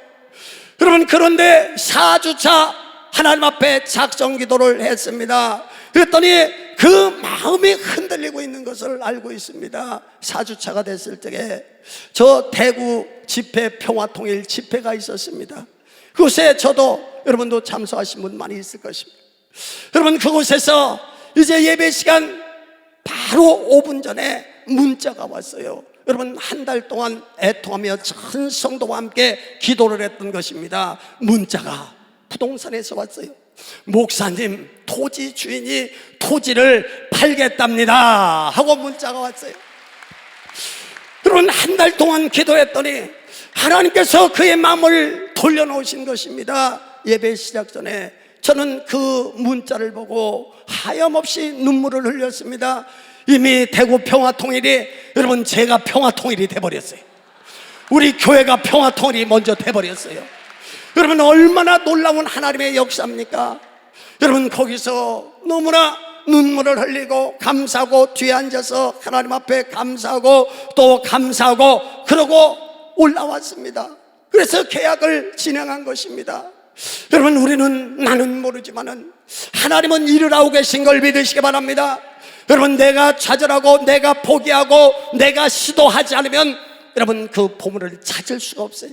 여러분, 그런데 4주차 하나님 앞에 작정기도를 했습니다. 그랬더니 그 마음이 흔들리고 있는 것을 알고 있습니다. 4주차가 됐을 때에 저 대구 집회, 평화통일 집회가 있었습니다. 그곳에 저도, 여러분도 참석하신 분 많이 있을 것입니다. 여러분, 그곳에서 이제 예배 시간 바로 5분 전에 문자가 왔어요. 여러분, 한 달 동안 애통하며 전 성도와 함께 기도를 했던 것입니다. 문자가 부동산에서 왔어요. 목사님, 토지 주인이 토지를 팔겠답니다 하고 문자가 왔어요. 여러분, 한 달 동안 기도했더니 하나님께서 그의 마음을 돌려놓으신 것입니다. 예배 시작 전에 저는 그 문자를 보고 하염없이 눈물을 흘렸습니다. 이미 대구 평화통일이, 여러분, 제가 평화통일이 돼버렸어요. 우리 교회가 평화통일이 먼저 돼버렸어요. 여러분, 얼마나 놀라운 하나님의 역사입니까? 여러분, 거기서 너무나 눈물을 흘리고 감사하고 뒤에 앉아서 하나님 앞에 감사하고 또 감사하고 그러고 올라왔습니다. 그래서 계약을 진행한 것입니다. 여러분, 우리는, 나는 모르지만은 하나님은 일을 하고 계신 걸 믿으시기 바랍니다. 여러분, 내가 좌절하고 내가 포기하고 내가 시도하지 않으면 여러분 그 보물을 찾을 수가 없어요.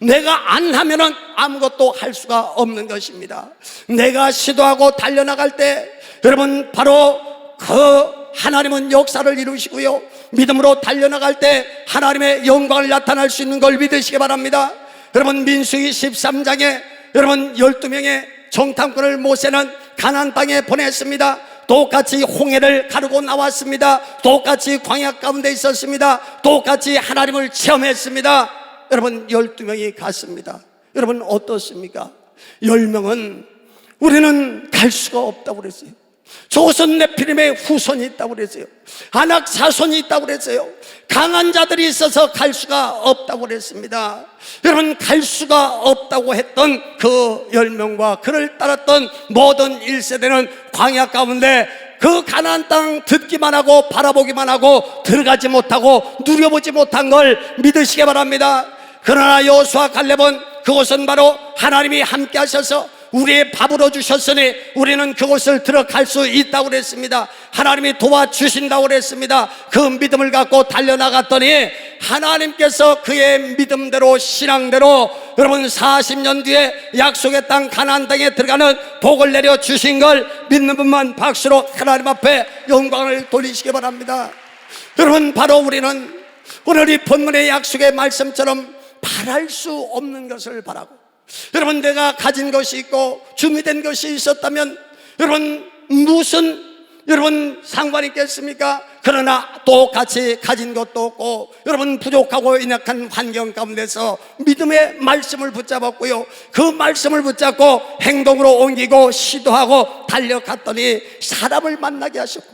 내가 안 하면은 아무것도 할 수가 없는 것입니다. 내가 시도하고 달려나갈 때 여러분 바로 그 하나님은 역사를 이루시고요, 믿음으로 달려나갈 때 하나님의 영광을 나타날 수 있는 걸 믿으시기 바랍니다. 여러분, 민수기 13장에 여러분 12명의 정탐꾼을 모세는 가나안 땅에 보냈습니다. 똑같이 홍해를 가르고 나왔습니다. 똑같이 광야 가운데 있었습니다. 똑같이 하나님을 체험했습니다. 여러분, 12명이 갔습니다. 여러분, 어떻습니까? 10명은 우리는 갈 수가 없다고 그랬어요. 조선 네피림의 후손이 있다고 그랬어요. 아낙 자손이 있다고 그랬어요. 강한 자들이 있어서 갈 수가 없다고 그랬습니다. 여러분, 갈 수가 없다고 했던 그 10명과 그를 따랐던 모든 1세대는 광야 가운데 그 가나안 땅 듣기만 하고 바라보기만 하고 들어가지 못하고 누려보지 못한 걸 믿으시기 바랍니다. 그러나 여호수아 갈렙은 그곳은 바로 하나님이 함께 하셔서 우리의 밥으로 주셨으니 우리는 그곳을 들어갈 수 있다고 그랬습니다. 하나님이 도와주신다고 그랬습니다. 그 믿음을 갖고 달려나갔더니 하나님께서 그의 믿음대로, 신앙대로 여러분 40년 뒤에 약속의 땅 가나안 땅에 들어가는 복을 내려 주신 걸 믿는 분만 박수로 하나님 앞에 영광을 돌리시기 바랍니다. 여러분, 바로 우리는 오늘 이 본문의 약속의 말씀처럼 바랄 수 없는 것을 바라고, 여러분, 내가 가진 것이 있고 준비된 것이 있었다면 여러분 무슨 여러분 상관이 있겠습니까? 그러나 똑같이 가진 것도 없고 여러분 부족하고 연약한 환경 가운데서 믿음의 말씀을 붙잡았고요, 그 말씀을 붙잡고 행동으로 옮기고 시도하고 달려갔더니 사람을 만나게 하셨고,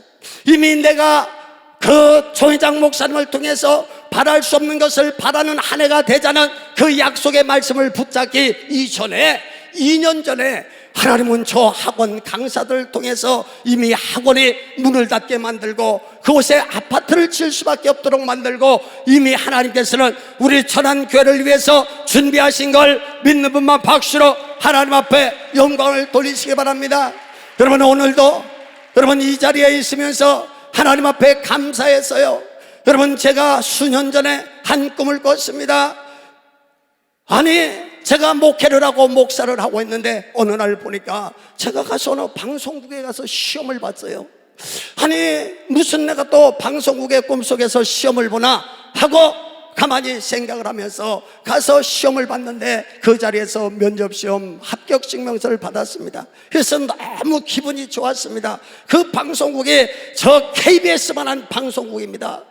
이미 내가 그 조회장 목사님을 통해서 바랄 수 없는 것을 바라는 한 해가 되자는 그 약속의 말씀을 붙잡기 이전에 2년 전에 하나님은 저 학원 강사들을 통해서 이미 학원이 문을 닫게 만들고 그곳에 아파트를 지을 수밖에 없도록 만들고 이미 하나님께서는 우리 천안교회를 위해서 준비하신 걸 믿는 분만 박수로 하나님 앞에 영광을 돌리시기 바랍니다. 여러분, 오늘도 여러분 이 자리에 있으면서 하나님 앞에 감사했어요. 여러분, 제가 수년 전에 한 꿈을 꿨습니다. 아니, 제가 목회를 하고 목사를 하고 있는데 어느 날 보니까 제가 가서 어느 방송국에 가서 시험을 봤어요. 아니, 무슨 내가 또 방송국의 꿈속에서 시험을 보나 하고 가만히 생각을 하면서 가서 시험을 봤는데 그 자리에서 면접시험 합격 증명서를 받았습니다. 그래서 너무 기분이 좋았습니다. 그 방송국이 저 KBS만한 방송국입니다.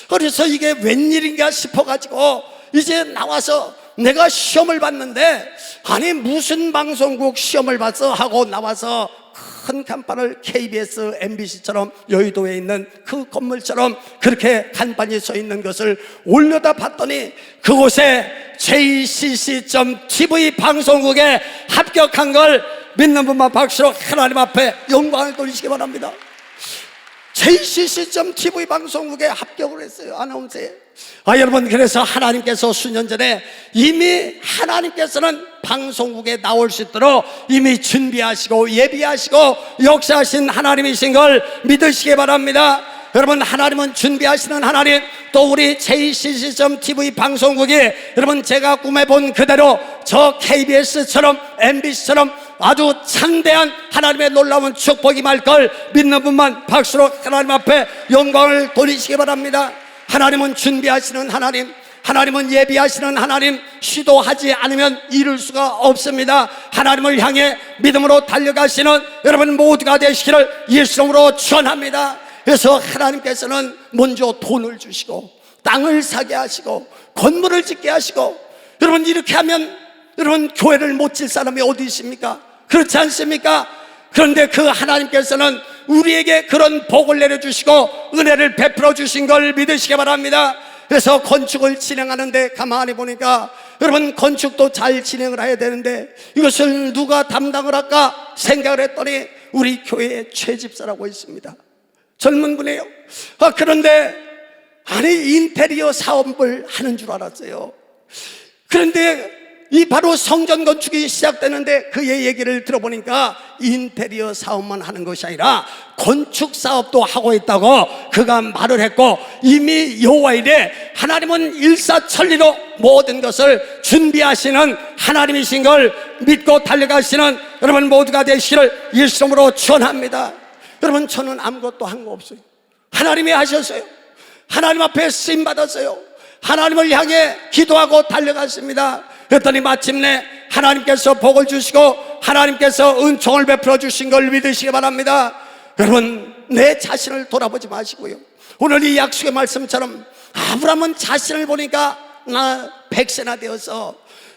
그래서 이게 웬일인가 싶어가지고 이제 나와서 내가 시험을 봤는데 아니 무슨 방송국 시험을 봤어 하고 나와서 큰 간판을 KBS, MBC처럼 여의도에 있는 그 건물처럼 그렇게 간판이 서 있는 것을 올려다 봤더니 그곳에 JCC.TV 방송국에 합격한 걸 믿는 분만 박수로 하나님 앞에 영광을 돌리시기 바랍니다. JCC.TV 방송국에 합격을 했어요, 아나운서에. 여러분, 그래서 하나님께서 수년 전에 이미 하나님께서는 방송국에 나올 수 있도록 이미 준비하시고 예비하시고 역사하신 하나님이신 걸 믿으시기 바랍니다. 여러분, 하나님은 준비하시는 하나님, 또 우리 JCC.TV 방송국이 여러분 제가 꿈에본 그대로 저 KBS처럼 MBC처럼 아주 창대한 하나님의 놀라운 축복이 말 걸 믿는 분만 박수로 하나님 앞에 영광을 돌리시기 바랍니다. 하나님은 준비하시는 하나님, 하나님은 예비하시는 하나님, 시도하지 않으면 이룰 수가 없습니다. 하나님을 향해 믿음으로 달려가시는 여러분 모두가 되시기를 예수님으로 축원합니다. 그래서 하나님께서는 먼저 돈을 주시고 땅을 사게 하시고 건물을 짓게 하시고, 여러분 이렇게 하면 여러분 교회를 못 질 사람이 어디 있습니까? 그렇지 않습니까? 그런데 그 하나님께서는 우리에게 그런 복을 내려주시고 은혜를 베풀어 주신 걸 믿으시기 바랍니다. 그래서 건축을 진행하는데 가만히 보니까 여러분 건축도 잘 진행을 해야 되는데 이것을 누가 담당을 할까 생각을 했더니 우리 교회에 최 집사라고 있습니다. 젊은 분이에요. 그런데 아니 인테리어 사업을 하는 줄 알았어요. 그런데 이 바로 성전 건축이 시작되는데 그의 얘기를 들어보니까 인테리어 사업만 하는 것이 아니라 건축 사업도 하고 있다고 그가 말을 했고, 이미 여호와 이래 하나님은 일사천리로 모든 것을 준비하시는 하나님이신 걸 믿고 달려가시는 여러분 모두가 되시기를 예수님으로 축원합니다. 여러분, 저는 아무것도 한 거 없어요. 하나님이 하셨어요. 하나님 앞에 쓰임 받았어요. 하나님을 향해 기도하고 달려갔습니다. 그랬더니 마침내 하나님께서 복을 주시고 하나님께서 은총을 베풀어 주신 걸 믿으시기 바랍니다. 여러분, 내 자신을 돌아보지 마시고요, 오늘 이 약속의 말씀처럼 아브라함은 자신을 보니까 나 100세나 되어서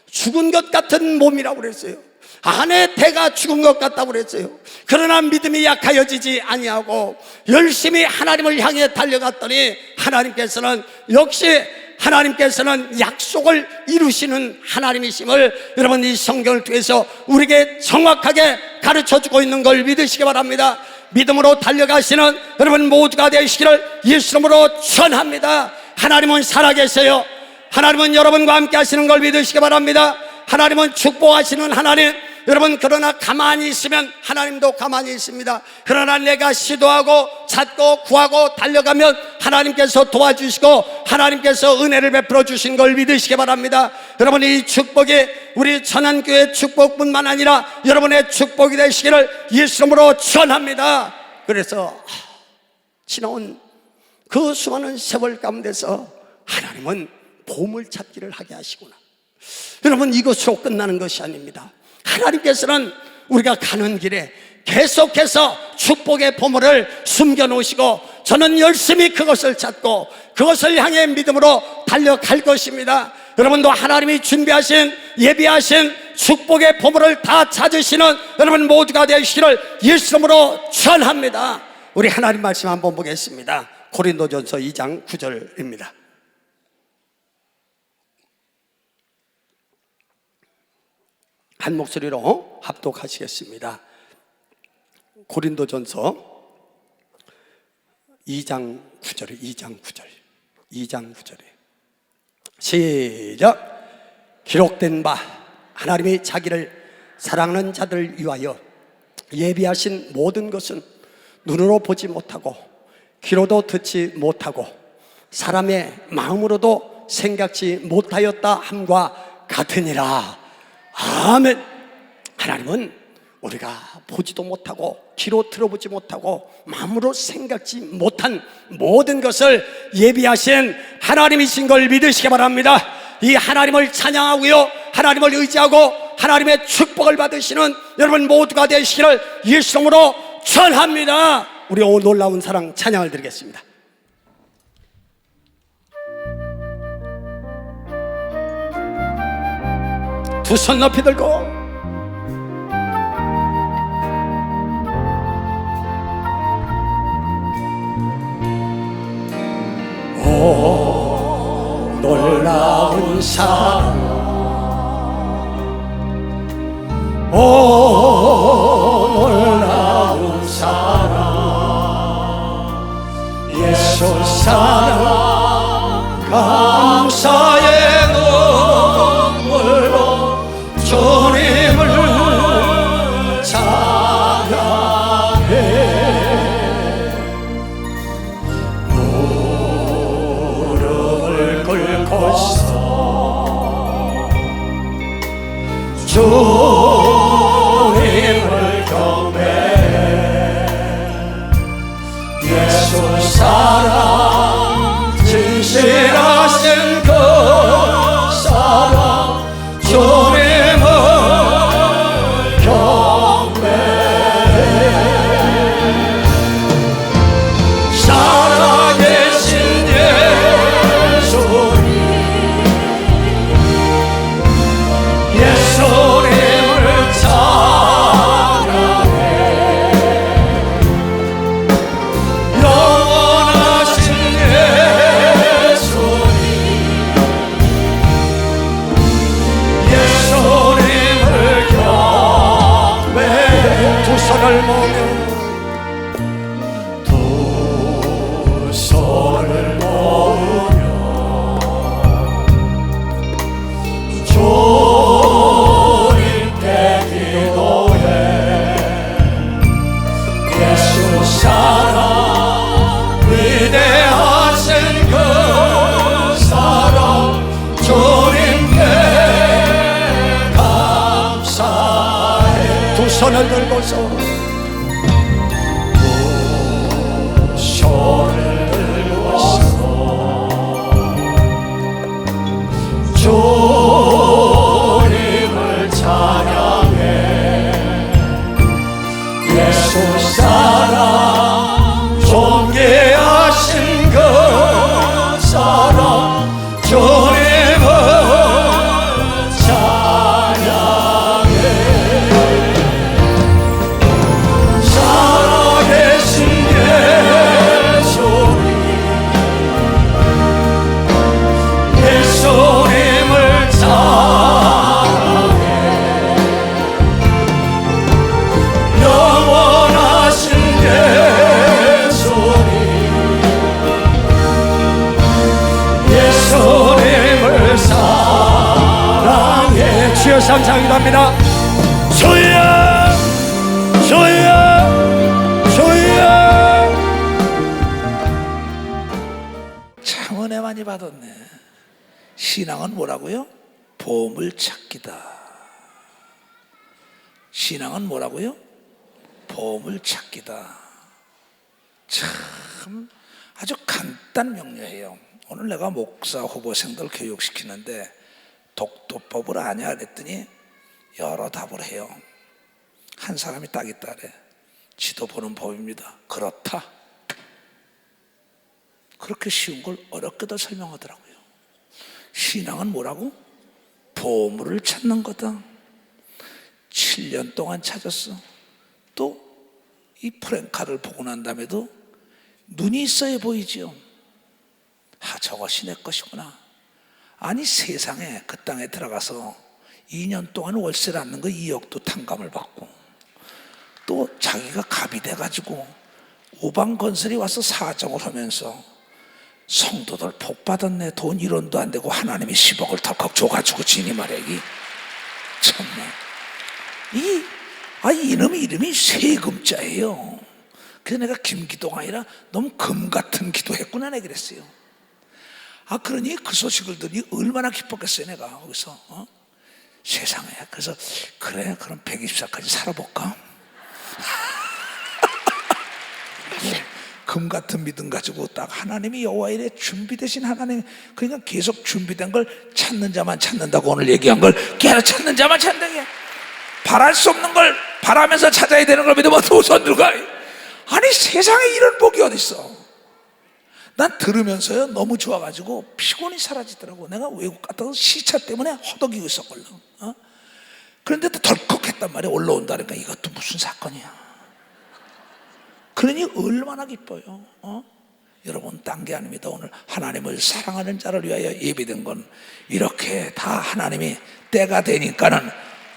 죽은 것 같은 몸이라고 그랬어요. 아내 대가 죽은 것 같다고 그랬어요. 그러나 믿음이 약하여지지 아니하고 열심히 하나님을 향해 달려갔더니 하나님께서는 역시 하나님께서는 약속을 이루시는 하나님이심을 여러분 이 성경을 통해서 우리에게 정확하게 가르쳐주고 있는 걸 믿으시기 바랍니다. 믿음으로 달려가시는 여러분 모두가 되시기를 예수님으로 축원합니다. 하나님은 살아계세요. 하나님은 여러분과 함께 하시는 걸 믿으시기 바랍니다. 하나님은 축복하시는 하나님, 여러분 그러나 가만히 있으면 하나님도 가만히 있습니다. 그러나 내가 시도하고 찾고 구하고 달려가면 하나님께서 도와주시고 하나님께서 은혜를 베풀어 주신 걸 믿으시기 바랍니다. 여러분, 이 축복이 우리 천안교회 축복뿐만 아니라 여러분의 축복이 되시기를 예수님으로 축원합니다. 그래서 지나온 그 수많은 세월 가운데서 하나님은 보물찾기를 하게 하시구나. 여러분, 이것으로 끝나는 것이 아닙니다. 하나님께서는 우리가 가는 길에 계속해서 축복의 보물을 숨겨놓으시고 저는 열심히 그것을 찾고 그것을 향해 믿음으로 달려갈 것입니다. 여러분도 하나님이 준비하신 예비하신 축복의 보물을 다 찾으시는 여러분 모두가 되시기를 예수님으로 축원합니다. 우리 하나님 말씀 한번 보겠습니다. 고린도전서 2장 9절입니다. 한 목소리로 합독하시겠습니다. 고린도전서 2장 9절에 2장 9절에 시작. 기록된 바 하나님이 자기를 사랑하는 자들을 위하여 예비하신 모든 것은 눈으로 보지 못하고 귀로도 듣지 못하고 사람의 마음으로도 생각지 못하였다 함과 같으니라. 아멘. 하나님은 우리가 보지도 못하고 귀로 들어보지 못하고 마음으로 생각지 못한 모든 것을 예비하신 하나님이신 걸 믿으시기 바랍니다. 이 하나님을 찬양하고요, 하나님을 의지하고 하나님의 축복을 받으시는 여러분 모두가 되시기를 예수님으로 축원합니다. 우리 오 놀라운 사랑 찬양을 드리겠습니다. 두 손 높이 들고 오 놀라운 사랑, 오 사랑 예수 사랑 감사의 눈물로 주님을 찬양해 무릎을 꿇고서 주님을 경배해 예수 사랑 진실하신 그 사랑 주님을 경배해 살아계신 예수님 예수님을 찬양해 영원하신 예수님 예수님을 경배해 두 손을 모으며 두 손을 모으며 주님께 기도해 예수 사랑 위대하신 그 사랑 주님께 감사해 두 손을 들고서 두 손을 들고서 주님을 찬양해 예수 사랑 존귀하신 그 사랑 주님을 찬양해 살아계신 예수님 예수님을 찬양해 영원하신 예수님 예수님을 사랑해 주여 상상이랍니다 주여 주여 주여 참 은혜 많이 받았네. 신앙은 뭐라고요? 보물 찾기다. 신앙은 뭐라고요? 보물 찾기다. 참 아주 간단 명료해요. 오늘 내가 목사 후보생들 교육시키는데 독도법을 아냐 그랬더니 여러 답을 해요. 한 사람이 딱 있다 그래. 지도 보는 법입니다. 그렇다. 그렇게 쉬운 걸 어렵게도 설명하더라고요. 신앙은 뭐라고? 보물을 찾는 거다. 7년 동안 찾았어. 또 이 프랭카를 보고 난 다음에도 눈이 있어야 보이지요. 아, 저것이 내 것이구나. 아니 세상에 그 땅에 들어가서 2년 동안 월세를 않는 거 2억도 탕감을 받고 또 자기가 갑이 돼가지고 우방건설이 와서 사정을 하면서 성도들 복 받았네. 돈 1원도 안 되고 하나님이 10억을 덜컥 줘가지고 지니 말이기 참나. 이놈의 이름이 세금자예요. 그래서 내가 김기도가 아니라 너무 금 같은 기도했구나 내가 그랬어요. 그러니 그 소식을 들으니 얼마나 기뻤겠어요 내가 거기서. 세상에. 그래서 그래 그럼 124까지 살아볼까? 금 같은 믿음 가지고 딱 하나님이 여호와 이래 준비되신 하나님, 그러니까 계속 준비된 걸 찾는 자만 찾는다고 오늘 얘기한 걸 계속 찾는 자만 찾는 게, 바랄 수 없는 걸 바라면서 찾아야 되는 걸 믿으면 두 손 들고. 아니 세상에 이런 복이 어딨어. 난 들으면서요 너무 좋아가지고 피곤이 사라지더라고. 내가 외국 갔다가 시차 때문에 허덕이고 있었걸로. 그런데도 덜컥했단 말이야. 올라온다니까 이것도 무슨 사건이야. 그러니 얼마나 기뻐요. 여러분 딴 게 아닙니다. 오늘 하나님을 사랑하는 자를 위하여 예비된 건 이렇게 다 하나님이 때가 되니까는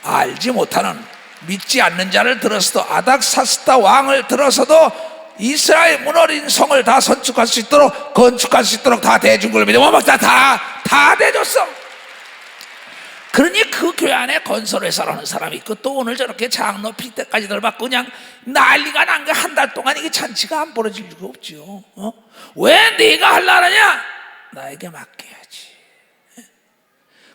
알지 못하는 믿지 않는 자를 들어서도 아닥사스다 왕을 들어서도 이스라엘 무너진 성을 다 건축할 수 있도록 다 대준 걸 믿어. 다 대줬어. 그러니 그 교회 안에 건설회사라는 사람이 있고, 또 오늘 저렇게 장로 필 때까지 들어봤고 그냥 난리가 난 게 한 달 동안 이게 잔치가 안 벌어질 리가 없죠. 왜 네가 하려느냐? 나에게 맡겨야지.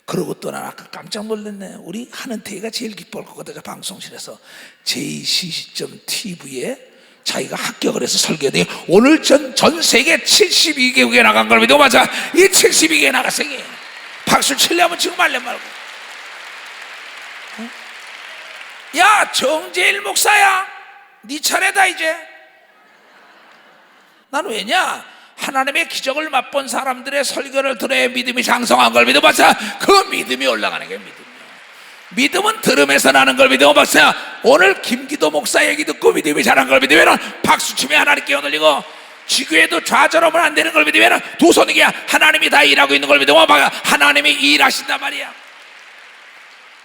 그러고 또 난 아까 깜짝 놀랐네. 우리 한은태이가 제일 기뻐할 것 같아. 방송실에서 JCC.TV에 자기가 합격을 해서 설교해. 오늘 전 세계 72개국에 나간 걸 믿어. 맞아. 이 72개국에 나갔어. 박수 치려면 지금 말래 말고. 야, 정재일 목사야, 네 차례다 이제. 난 왜냐? 하나님의 기적을 맛본 사람들의 설교를 들어야 믿음이 장성한 걸 믿어. 맞아. 그 믿음이 올라가는 게 믿음이야. 믿음은 들음에서 나는 걸 믿어. 박사, 오늘 김기도 목사 얘기 듣고 믿음이 자란 걸 믿으면 박수치며 하나님께 얻을리고, 지교에도 좌절하면 안 되는 걸 믿으면 두 손이게 하나님이 다 일하고 있는 걸 믿으면 하나님이 일하신단 말이야.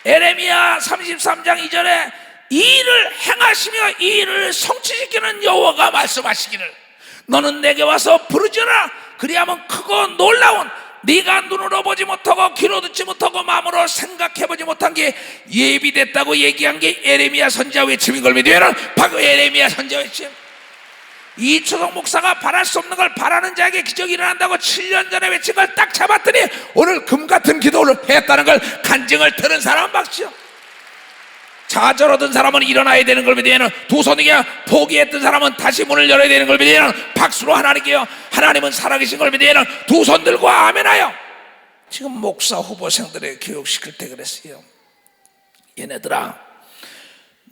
에레미야 33장 2절에 이 일을 행하시며 이 일을 성취시키는 여호와가 말씀하시기를, 너는 내게 와서 부르짖어라. 그리하면 크고 놀라운, 네가 눈으로 보지 못하고 귀로 듣지 못하고 마음으로 생각해보지 못한 게 예비됐다고 얘기한 게 에레미야 선지자 외침인 걸 믿으면 바로 에레미야 선지자 외침. 이초성 목사가 바랄 수 없는 걸 바라는 자에게 기적이 일어난다고 7년 전에 외친 걸 딱 잡았더니 오늘 금같은 기도를 했다는 걸 간증을 들은 사람은 박수요. 좌절 얻은 사람은 일어나야 되는 걸 믿으면 두 손이게, 포기했던 사람은 다시 문을 열어야 되는 걸 믿으면 박수로 하나님께요. 하나님은 살아계신 걸 믿으면 두 손 들고 아멘하여. 지금 목사 후보생들을 교육시킬 때 그랬어요. 얘네들아,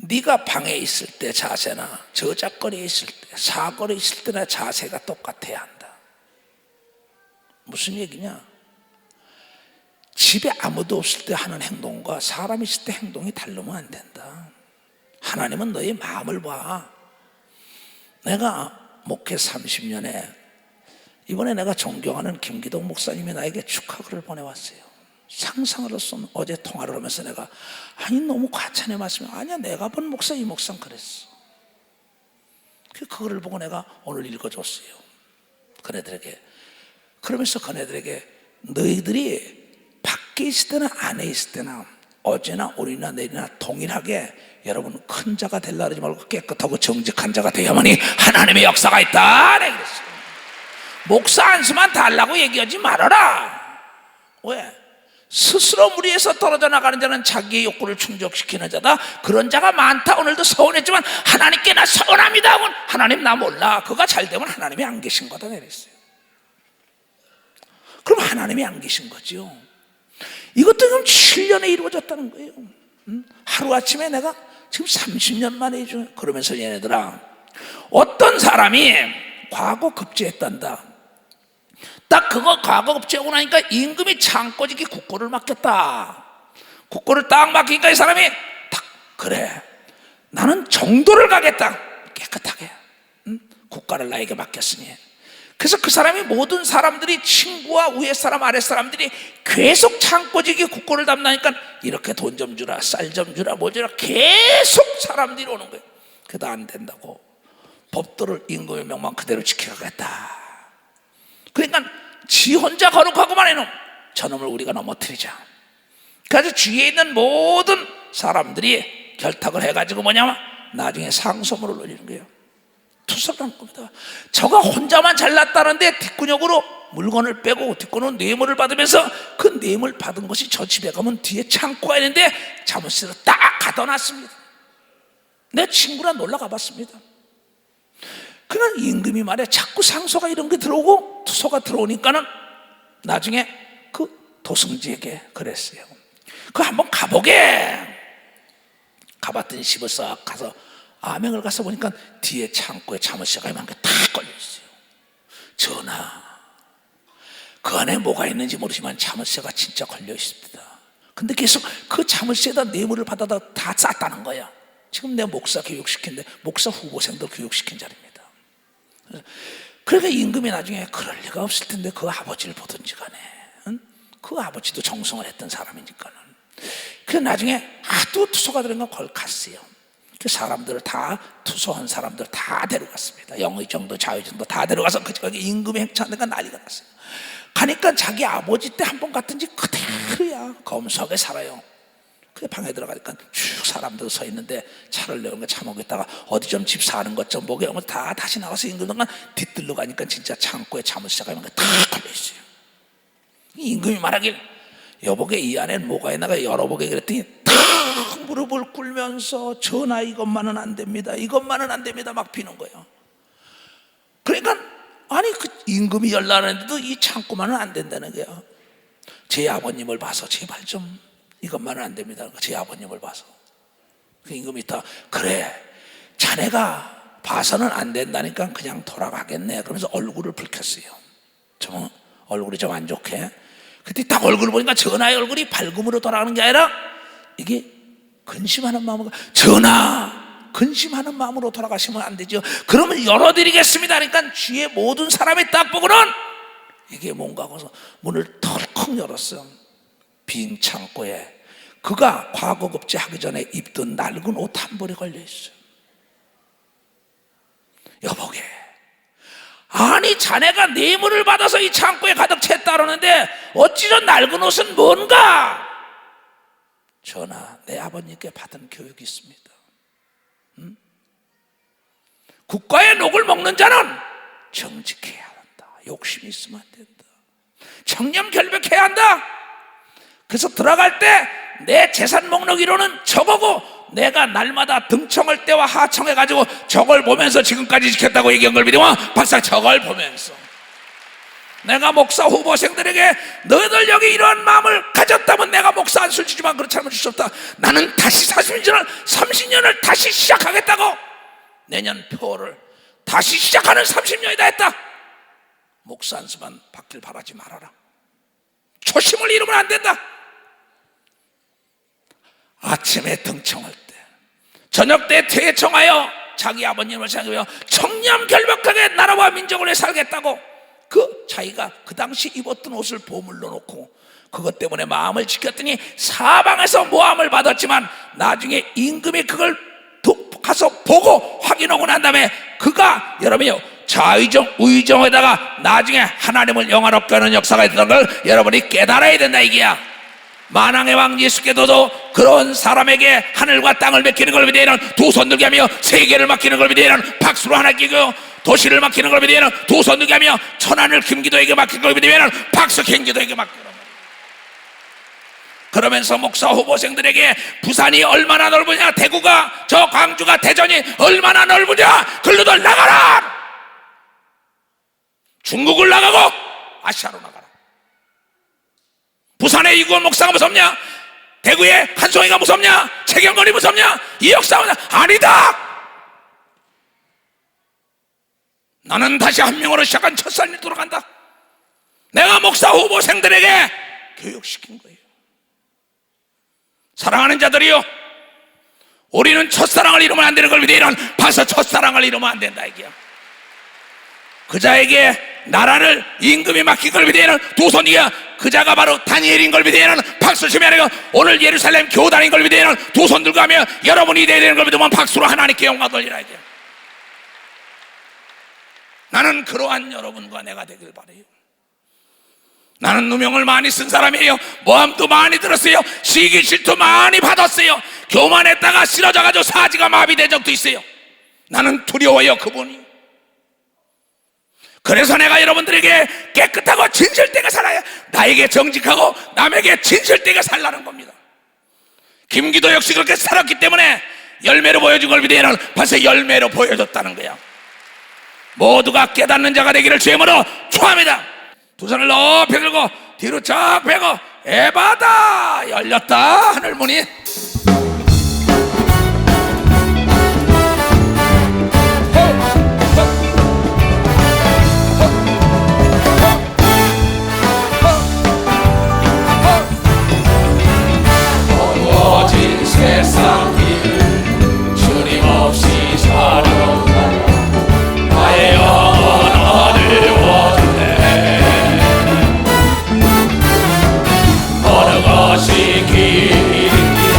네가 방에 있을 때 자세나 저작거리에 있을 때, 사거리에 있을 때나 자세가 똑같아야 한다. 무슨 얘기냐? 집에 아무도 없을 때 하는 행동과 사람 있을 때 행동이 다르면 안 된다. 하나님은 너의 마음을 봐. 내가 목회 30년에 이번에 내가 존경하는 김기동 목사님이 나에게 축하글을 보내왔어요. 상상을 했어. 어제 통화를 하면서 내가, 아니 너무 과찬의 말씀이 아니야, 내가 본 목사 이 목사는 그랬어. 그거를 보고 내가 오늘 읽어줬어요. 그네들에게. 그러면서 그네들에게, 너희들이 밖에 있을 때나 안에 있을 때나 어제나 오늘이나 내일이나 동일하게 여러분 큰 자가 되려고 하지 말고 깨끗하고 정직한 자가 되야만이 하나님의 역사가 있다. 내가 그랬어요. 목사 안수만 달라고 얘기하지 말아라. 왜? 스스로 무리에서 떨어져 나가는 자는 자기의 욕구를 충족시키는 자다. 그런 자가 많다. 오늘도 서운했지만 하나님께 나 서운합니다 하고는 하나님 나 몰라. 그가 잘 되면 하나님이 안 계신 거다 내렸어요. 그럼 하나님이 안 계신 거죠. 이것도 지금 7년에 이루어졌다는 거예요. 하루아침에 내가 지금 30년 만에 해줘. 그러면서 얘네들아, 어떤 사람이 과거 급제했단다. 딱 그거 과거 급제하고 나니까 임금이 창고지기 국고를 맡겼다. 국고를 딱 맡기니까 이 사람이 딱, 그래, 나는 정도를 가겠다. 깨끗하게 국가를 나에게 맡겼으니. 그래서 그 사람이, 모든 사람들이, 친구와 위에 사람 아래 사람들이 계속 창고지기 국고를 담나니까 이렇게 돈 좀 주라, 쌀 좀 주라, 뭐 주라, 계속 사람들이 오는 거예요. 그래도 안 된다고 법도를 임금의 명만 그대로 지켜가겠다. 그러니까 지 혼자 거룩하고만 해놓은 저놈을 우리가 넘어뜨리자. 그래서 주위에 있는 모든 사람들이 결탁을 해가지고 뭐냐면 나중에 상소문을 올리는 거예요. 투석하는 겁니다. 저가 혼자만 잘났다는데 뒷구녕으로 물건을 빼고 뒷구녕으로 뇌물을 받으면서 그 뇌물 받은 것이 저 집에 가면 뒤에 창고가 있는데 자물쇠로 딱 가둬놨습니다. 내 친구랑 놀러 가봤습니다. 그러나 임금이 말해 자꾸 상소가 이런 게 들어오고 투소가 들어오니까는 나중에 그 도승지에게 그랬어요. 그 한번 가보게. 가봤더니 집을 싹 가서 암행을 가서 보니까 뒤에 창고에 자물쇠가 이만한 게 다 걸려있어요. 전하, 그 안에 뭐가 있는지 모르지만 자물쇠가 진짜 걸려있습니다. 근데 계속 그 자물쇠에다 뇌물을 받아다 다 쌌다는 거야. 지금 내가 목사 교육시킨데 목사 후보생들 교육시킨 자리입니다. 그러니까 임금이 나중에 그럴 리가 없을 텐데 그 아버지를 보든지 간에, 그 아버지도 정성을 했던 사람이니까는. 그 나중에 하도 투소가 들은 건 걸 갔어요. 그 사람들을 다, 투소한 사람들 다 데려갔습니다. 영의정도 자의정도 다 데려가서 거기 임금이 행차하니까 난리가 났어요. 가니까 자기 아버지 때 한 번 갔든지 그대로야. 검소하게 살아요. 그 방에 들어가니까 쭉 사람들 서 있는데 차를 내오는 거 차 먹겠다가 어디 좀 집 사는 것 좀 먹여 오면 다 다시 나가서 임금동안 뒤뜰러 가니까 진짜 창고에 잠을 시작하면 다 걸려있어요. 임금이 말하길 여보게 이 안엔 뭐가 있나가 열어보게 그랬더니 탁 무릎을 꿇으면서 전하 이것만은 안 됩니다, 이것만은 안 됩니다 막 비는 거예요. 그러니까 아니 그 임금이 열라는데도 이 창고만은 안 된다는 거예요. 제 아버님을 봐서 제발 좀 이것만은 안 됩니다. 제 아버님을 봐서. 그 임금이 다 그래 자네가 봐서는 안 된다니까 그냥 돌아가겠네 그러면서 얼굴을 붉혔어요. 좀 얼굴이 좀 안 좋게. 그때 딱 얼굴을 보니까 전하의 얼굴이 밝음으로 돌아가는 게 아니라 이게 근심하는 마음으로, 전하 근심하는 마음으로 돌아가시면 안 되죠. 그러면 열어드리겠습니다 하니까 주위에 모든 사람이 딱 보고는 이게 뭔가 하고서 문을 덜컥 열었어요. 빈 창고에 그가 과거급제 하기 전에 입던 낡은 옷 한 벌이 걸려있어요. 여보게 아니 자네가 뇌물을 받아서 이 창고에 가득 챘다 그러는데 어찌 저 낡은 옷은 뭔가? 전하 내 아버님께 받은 교육이 있습니다. 국가의 녹을 먹는 자는 정직해야 한다. 욕심이 있으면 안 된다. 청렴결백해야 한다. 그래서 들어갈 때 내 재산 목록으로는 저거고 내가 날마다 등청할 때와 하청해가지고 저걸 보면서 지금까지 지켰다고 얘기한 걸 믿으면 박사 저걸 보면서 내가 목사 후보생들에게 너희들 여기 이러한 마음을 가졌다면 내가 목사 안술 주지만 그렇지 않으면 줄 수 없다. 나는 다시 30년을 다시 시작하겠다고 내년 표를 다시 시작하는 30년이다 했다. 목사 안수만 받길 바라지 말아라. 초심을 잃으면 안 된다. 아침에 등청할 때 저녁 때 퇴청하여 자기 아버님을 생각하며 청렴결백하게 나라와 민족을 위해 살겠다고 그 자기가 그 당시 입었던 옷을 보물로 놓고 그것 때문에 마음을 지켰더니 사방에서 모함을 받았지만 나중에 임금이 그걸 가서 보고 확인하고 난 다음에 그가 여러분이 좌의정 우의정에다가 나중에 하나님을 영화롭게 하는 역사가 있다는 걸 여러분이 깨달아야 된다 이게야. 만왕의 왕 예수께서도 그런 사람에게 하늘과 땅을 맡기는 걸 믿으면 두 손 들게 하며 세계를 맡기는 걸 믿으면 박수로 하나 끼고 도시를 맡기는 걸 믿으면 두 손 들게 하며 천하를 김기도에게 맡기는 걸 믿으면 박수 김기도에게 맡기는 걸. 그러면서 목사 후보생들에게 부산이 얼마나 넓으냐, 대구가 저 광주가 대전이 얼마나 넓으냐, 글로들 나가라. 중국을 나가고 아시아로 나가라. 부산의 이구원 목사가 무섭냐? 대구의 한송이가 무섭냐? 최경건이 무섭냐? 이역사가 아니다. 나는 다시 한 명으로 시작한 첫살이 돌아간다. 내가 목사 후보생들에게 교육시킨 거예요. 사랑하는 자들이요, 우리는 첫사랑을 잃으면 안 되는 걸 믿으면 봐서 첫사랑을 잃으면 안 된다 이게야. 그자에게 나라를 임금이 맡긴 걸 믿으면 두 손이야. 그자가 바로 다니엘인 걸 믿으면 박수 치며 오늘 예루살렘 교단인 걸 믿으면 두 손 들고 하며 여러분이 돼야 되는 걸 믿으면 박수로 하나님께 영광 돌리라 이게. 나는 그러한 여러분과 내가 되길 바래요. 나는 누명을 많이 쓴 사람이에요. 모함도 많이 들었어요. 시기 질투 많이 받았어요. 교만했다가 쓰러져가지고 사지가 마비된 적도 있어요. 나는 두려워요 그분이. 그래서 내가 여러분들에게 깨끗하고 진실되게 살아야, 나에게 정직하고 남에게 진실되게 살라는 겁니다. 김기도 역시 그렇게 살았기 때문에 열매로 보여준 걸 믿으면 벌써 열매로 보여줬다는 거야. 모두가 깨닫는 자가 되기를 주의 이름으로 축원합니다. 두 손을 높이 들고 뒤로 쫙 펴고 에바다 열렸다 하늘문이. 어두워진 세상 길 주님 없이 살아가 나의 영혼 어두워지네. 어느 것이 길인지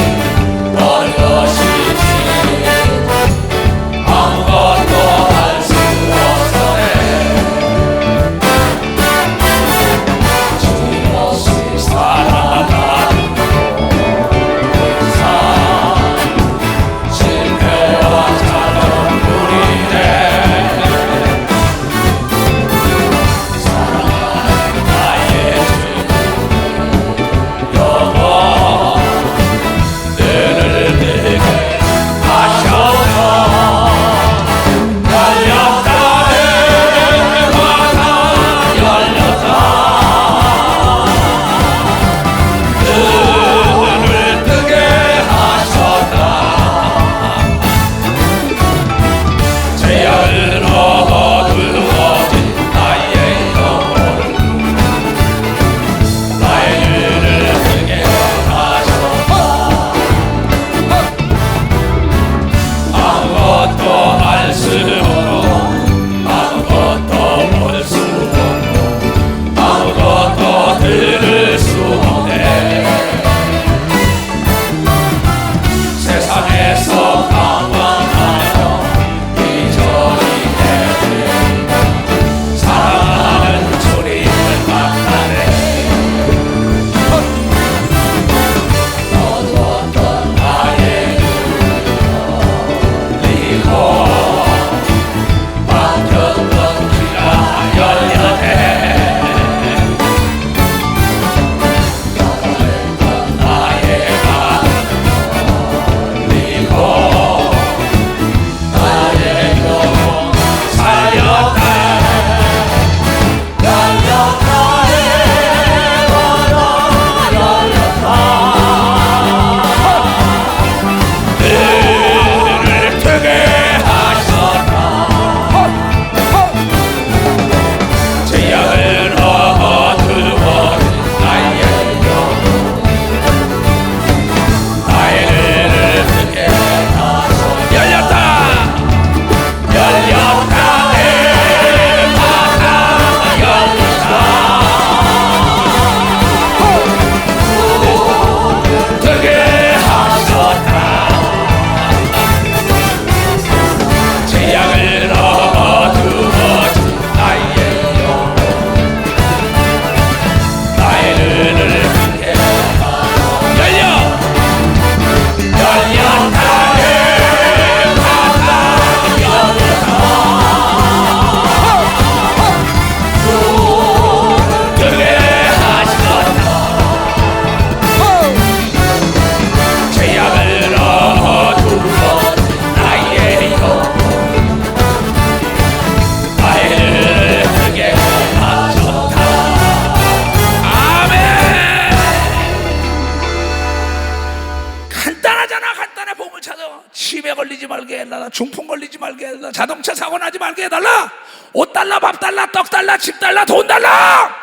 중풍 걸리지 말게 해달라. 자동차 사고 나지 말게 해달라. 옷 달라, 밥 달라, 떡 달라, 집 달라, 돈 달라.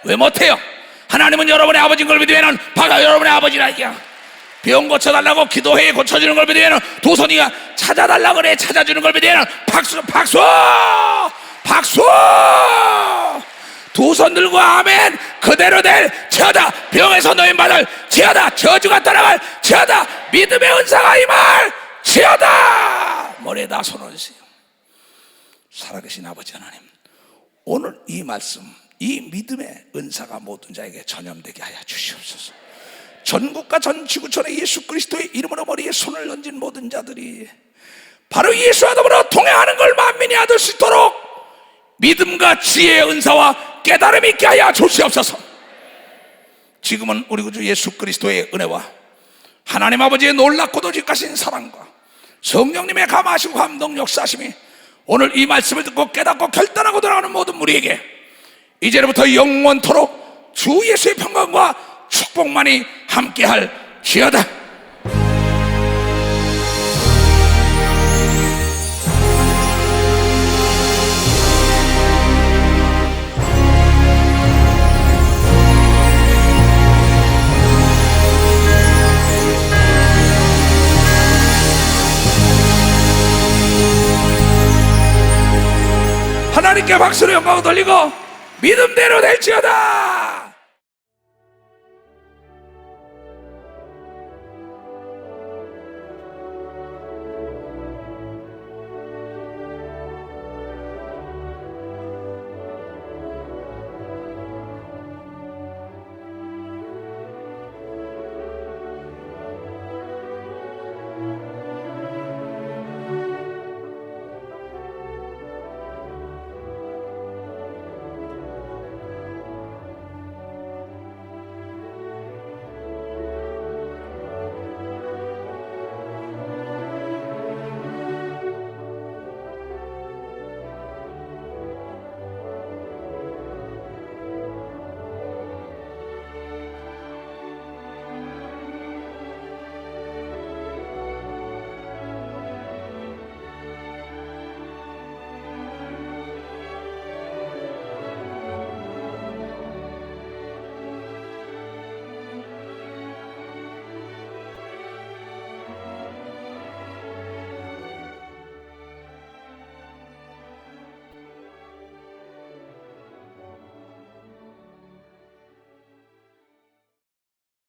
왜 못해요? 하나님은 여러분의 아버지인 걸 믿으면 바가 여러분의 아버지라 이야. 병 고쳐달라고 기도해 고쳐주는 걸 믿으면 두 손이가 찾아달라고 그래 찾아주는 걸 믿으면 박수 박수 박수. 두 손 들고 아멘. 그대로 될 지어다. 병에서 노임 받을 지어다. 저주가 떠나갈 지어다. 믿음의 은사가 임할 지어다. 머리에다 손 얹으세요. 살아계신 아버지 하나님, 오늘 이 말씀, 이 믿음의 은사가 모든 자에게 전염되게 하여 주시옵소서. 전국과 전 지구촌에 예수 그리스도의 이름으로 머리에 손을 얹은 모든 자들이 바로 예수와 더불어 동행하는 걸 만민이 얻을 수 있도록 믿음과 지혜의 은사와 깨달음이 있게 하여 주시옵소서. 지금은 우리 구주 예수 그리스도의 은혜와 하나님 아버지의 놀랍고도 직하신 사랑과 성령님의 감화하시고 감동 역사하심이 오늘 이 말씀을 듣고 깨닫고 결단하고 돌아가는 모든 우리에게 이제부터 영원토록 주 예수의 평강과 축복만이 함께할 지어다. 하나님께 박수로 영광을 돌리고 믿음대로 될지어다.